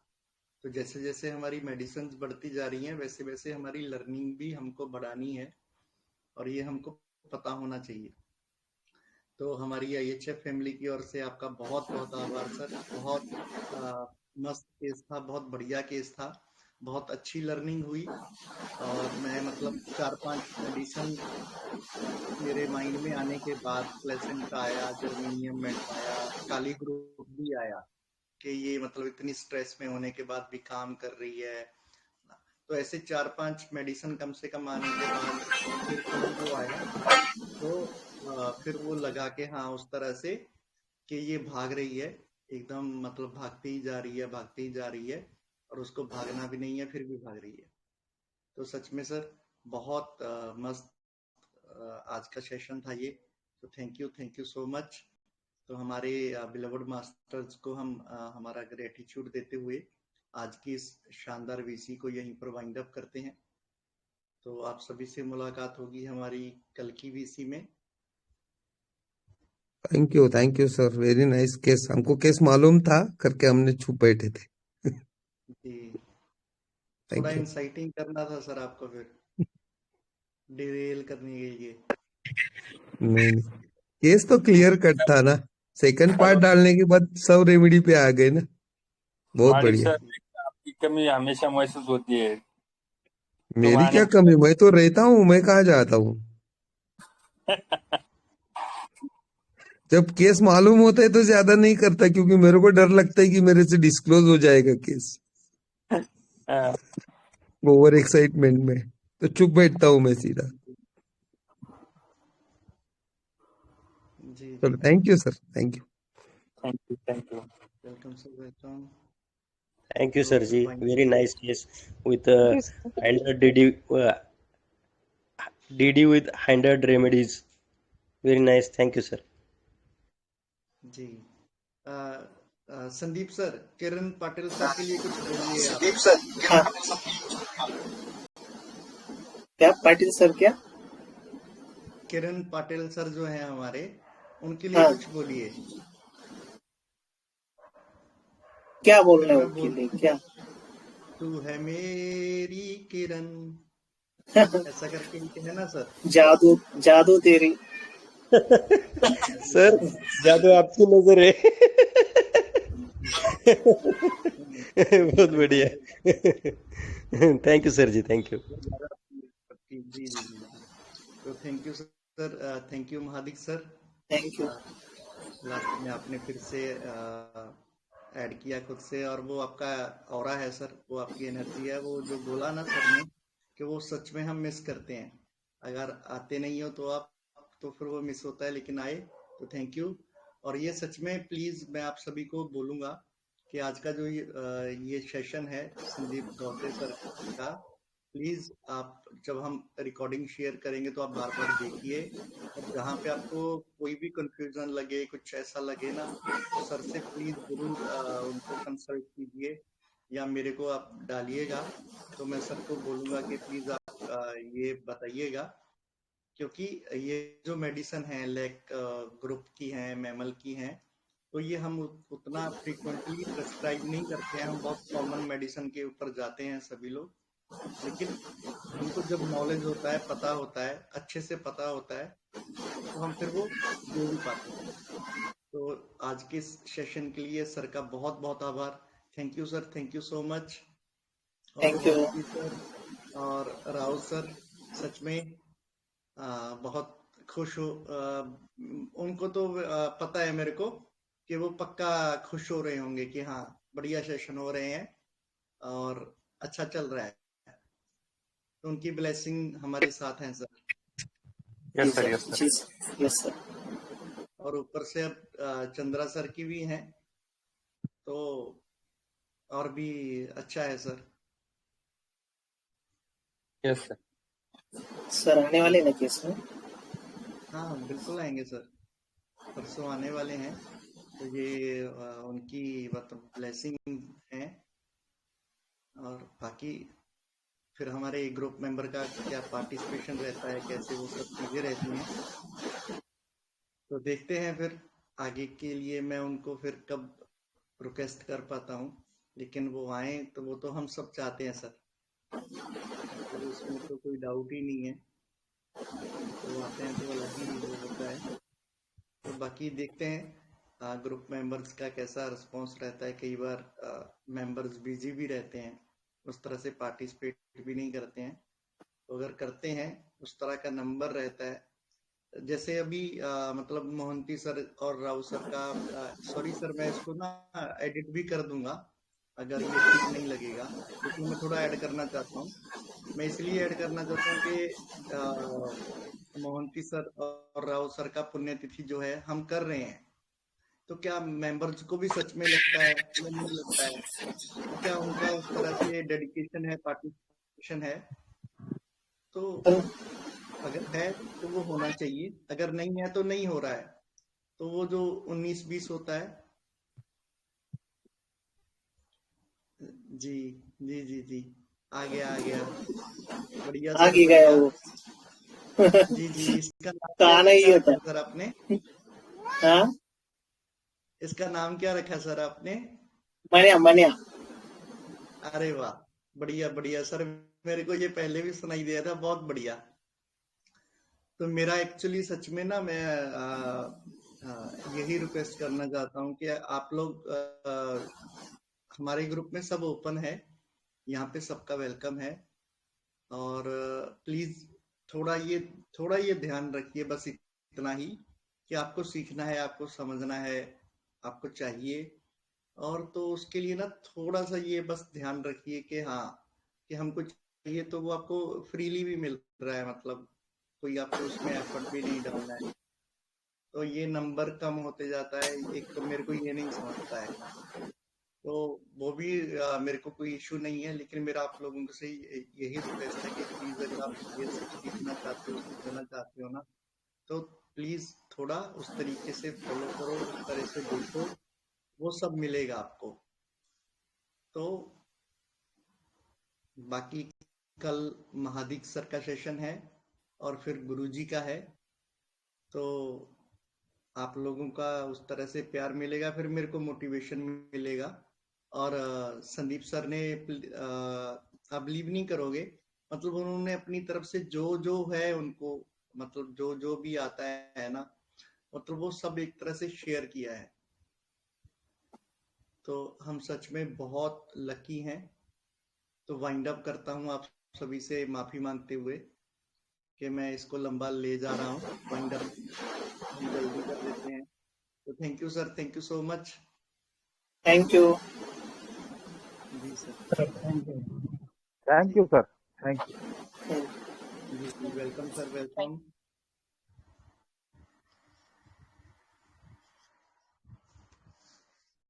तो जैसे जैसे हमारी मेडिसिन बढ़ती जा रही हैं वैसे वैसे हमारी लर्निंग भी हमको बढ़ानी है और ये हमको पता होना चाहिए। तो हमारी IHF फैमिली की ओर से आपका बहुत बहुत आभार सर। बहुत मस्त केस था, बहुत बढ़िया केस था। बहुत अच्छी लर्निंग हुई और मैं मतलब 4-5 मेडिसिन मेरे माइंड में आने के बाद प्लेसेंटा आया, जर्मेनियम मेट आया, काली ग्रुप भी आया कि ये मतलब इतनी स्ट्रेस में होने के बाद भी काम कर रही है। तो ऐसे 4-5 मेडिसिन कम से कम आने के बाद फिर कभी वो आया तो फिर वो लगा के हाँ उस तरह से कि ये भाग रही है, एकदम मतलब भागती ही जा रही है, भागती ही जा रही है और उसको भागना भी नहीं है फिर भी भाग रही है। तो सच में सर बहुत मस्त आज का सेशन था ये। तो थैंक यू सो मच। तो हमारे बिलवड मास्टर्स को हम हमारा ग्रेटिट्यूड देते हुए आज की इस शानदार वीसी को यहीं पर वाइंड अप करते हैं। तो आप सभी से मुलाकात होगी हमारी कल की वीसी में। Thank you sir, very nice case. हमको केस मालूम था करके हमने छुप बैठे थे। जी थोड़ा थैंक यू। इंसाइटिंग करना था सर आपको, फिर डिरेल करने के लिए। नहीं नहीं, केस तो क्लियर कट था ना। सेकंड पार्ट डालने के बाद सब रेमेडी पे आ गए ना। बहुत मालिक बढ़िया। सर, आपकी कमी हमेशा महसूस होती है। मेरी क्या कमी, मैं तो रहता हूँ, मैं कहाँ जाता हूँ। जब केस मालूम होता है तो ज्यादा नहीं करता, क्योंकि मेरे को डर लगता है कि मेरे से डिस्क्लोज हो जाएगा केस ओवर एक्साइटमेंट में, तो चुप बैठता हूँ मैं सीधा। जी चलो, thank you sir, thank you. Thank you. Welcome sir, welcome. Thank you, तो फिर Sarji. Wind Very nice case with Yes. handheld DD with handheld remedies. Very nice. Thank you, sir. जी संदीप सर, किरण पाटिल सर के लिए कुछ बोलिए आप। हाँ, क्या पाटिल सर क्या? किरण पाटिल सर जो हैं हमारे, उनके लिए हाँ, कुछ बोलिए। क्या बोलना है मैं उनके बोल, लिए? क्या? तू है मेरी किरण, ऐसा करके ही है ना सर। जादू जादू तेरी। सर, जादू आपकी नजर है। बहुत बढ़िया। Thank you sir ji, thank you. जी जी जी। तो thank you sir, thank you Mahadik sir. Thank you. Last में आपने फिर से ऐड किया खुद से, और वो आपका ऑरा है सर, वो आपकी एनर्जी है, वो जो बोला ना सर ने कि वो सच में हम मिस करते हैं। अगर आते नहीं हो तो आप, तो फिर वो मिस होता है, लेकिन आए तो थैंक यू। और ये सच में प्लीज मैं आप सभी को बोलूंगा कि आज का जो ये सेशन है संदीप गौते सर का, प्लीज आप जब हम रिकॉर्डिंग शेयर करेंगे तो आप बार बार देखिए, और जहाँ पे आपको कोई भी कंफ्यूजन लगे, कुछ ऐसा लगे ना, तो सर से प्लीज जरूर उनको कंसल्ट कीजिए या मेरे को आप डालिएगा। तो मैं सर को बोलूंगा कि प्लीज आप ये बताइएगा, क्योंकि ये जो मेडिसिन है लेक ग्रुप की हैं, मैमल की हैं, तो ये हम उतना फ्रीक्वेंटली प्रेस्क्राइब नहीं करते हैं। हम बहुत कॉमन मेडिसिन के ऊपर जाते हैं सभी लोग, लेकिन हमको जब नॉलेज होता है, पता होता है, अच्छे से पता होता है, तो हम फिर वो दे भी पाते हैं। तो आज के इस सेशन के लिए सर का बहुत बहुत आभार। Thank you sir, thank you so much. और थैंक यू। मोदी सर और राव सर, सच में बहुत खुश हो। उनको तो पता है मेरे को कि वो पक्का खुश हो रहे होंगे कि हाँ बढ़िया सेशन हो रहे हैं और अच्छा चल रहा है। तो उनकी ब्लेसिंग हमारे साथ हैं sir. Yes sir, yes sir. Yes sir. और ऊपर से अब चंद्रा सर की भी हैं, तो और भी अच्छा है सर। Yes sir. सर आने वाले ना केस में? हाँ बिल्कुल आएंगे सर, परसों आने वाले हैं। तो ये उनकी मतलब ब्लेसिंग है। और बाकी फिर हमारे ग्रुप मेंबर का क्या पार्टिसिपेशन रहता है, कैसे वो सब चीजें रहती हैं, तो देखते हैं फिर आगे के लिए मैं उनको फिर कब रिक्वेस्ट कर पाता हूँ। लेकिन वो आए तो वो तो हम सब चाहते हैं सर, तो उसमें तो कोई डाउट ही नहीं है। तो आते हैं तो अलग ही वो होता है। तो बाकी देखते हैं ग्रुप मेंबर्स का कैसा रिस्पॉन्स रहता है। कई बार मेंबर्स बिजी भी रहते हैं, उस तरह से पार्टिसिपेट भी नहीं करते हैं। तो अगर करते हैं उस तरह का नंबर रहता है, जैसे अभी मतलब मोहंती सर और राव सर का, सॉरी सर मैं इसको ना एडिट भी कर दूंगा अगर ये ठीक नहीं लगेगा, क्योंकि मैं थोड़ा ऐड करना चाहता हूँ। मैं इसलिए ऐड करना चाहता हूँ कि मोहंती सर और राव सर का पुण्यतिथि जो है हम कर रहे हैं, तो क्या मेंबर्स को भी सच में लगता है या नहीं लगता है, तो क्या उनका उस तरह से डेडिकेशन है, पार्टिसिपेशन है? तो अगर है तो वो होना चाहिए, अगर नहीं है तो नहीं हो रहा है। तो वो जो 19-20 होता है, जी जी जी जी, आ गया बढ़िया सर, आगे गया बढ़िया। वो। जी जी, इसका नाम तो आना ही क्या होता रखा सर आपने? हाँ, इसका नाम क्या रखा सर आपने? मनिया। अरे वाह, बढ़िया बढ़िया सर, मेरे को ये पहले भी सुनाई दिया था, बहुत बढ़िया। तो मेरा एक्चुअली सच में ना मैं यही रिक्वेस्ट करना चाहता हूँ कि आप लोग हमारे ग्रुप में सब ओपन है, यहाँ पे सबका वेलकम है, और प्लीज थोड़ा ये ध्यान रखिए, बस इतना ही कि आपको सीखना है, आपको समझना है, आपको चाहिए। और तो उसके लिए ना थोड़ा सा ये बस ध्यान रखिए कि हाँ, कि हमको चाहिए तो वो आपको फ्रीली भी मिल रहा है, मतलब कोई आपको उसमें एफर्ट भी नहीं डालना है। तो ये नंबर कम होते जाता है, एक तो मेरे को ये नहीं समझता है, तो वो भी मेरे को कोई इशू नहीं है, लेकिन मेरा आप लोगों से यही रिक्वेस्ट है कि प्लीज अगर आप ये सब सीखना चाहते हो, सीखना चाहते हो ना, तो प्लीज थोड़ा उस तरीके से फॉलो करो, उस तरह से देखो, वो सब मिलेगा आपको। तो बाकी कल महादीक सर का सेशन है और फिर गुरुजी का है, तो आप लोगों का उस तरह से प्यार मिलेगा, फिर मेरे को मोटिवेशन मिलेगा। और संदीप सर ने आप बिलीव नहीं करोगे, मतलब उन्होंने अपनी तरफ से जो जो है उनको, मतलब जो जो भी आता है ना, मतलब वो सब एक तरह से शेयर किया है। तो हम सच में बहुत लकी हैं। तो वाइंड अप करता हूँ आप सभी से माफी मांगते हुए कि मैं इसको लंबा ले जा रहा हूँ, वाइंड अप हम जल्दी कर देते हैं। तो thank you sir, thank you so much. Thank you. जी sir, thank you sir, thank you. जी वेलकम सर, वेलकम।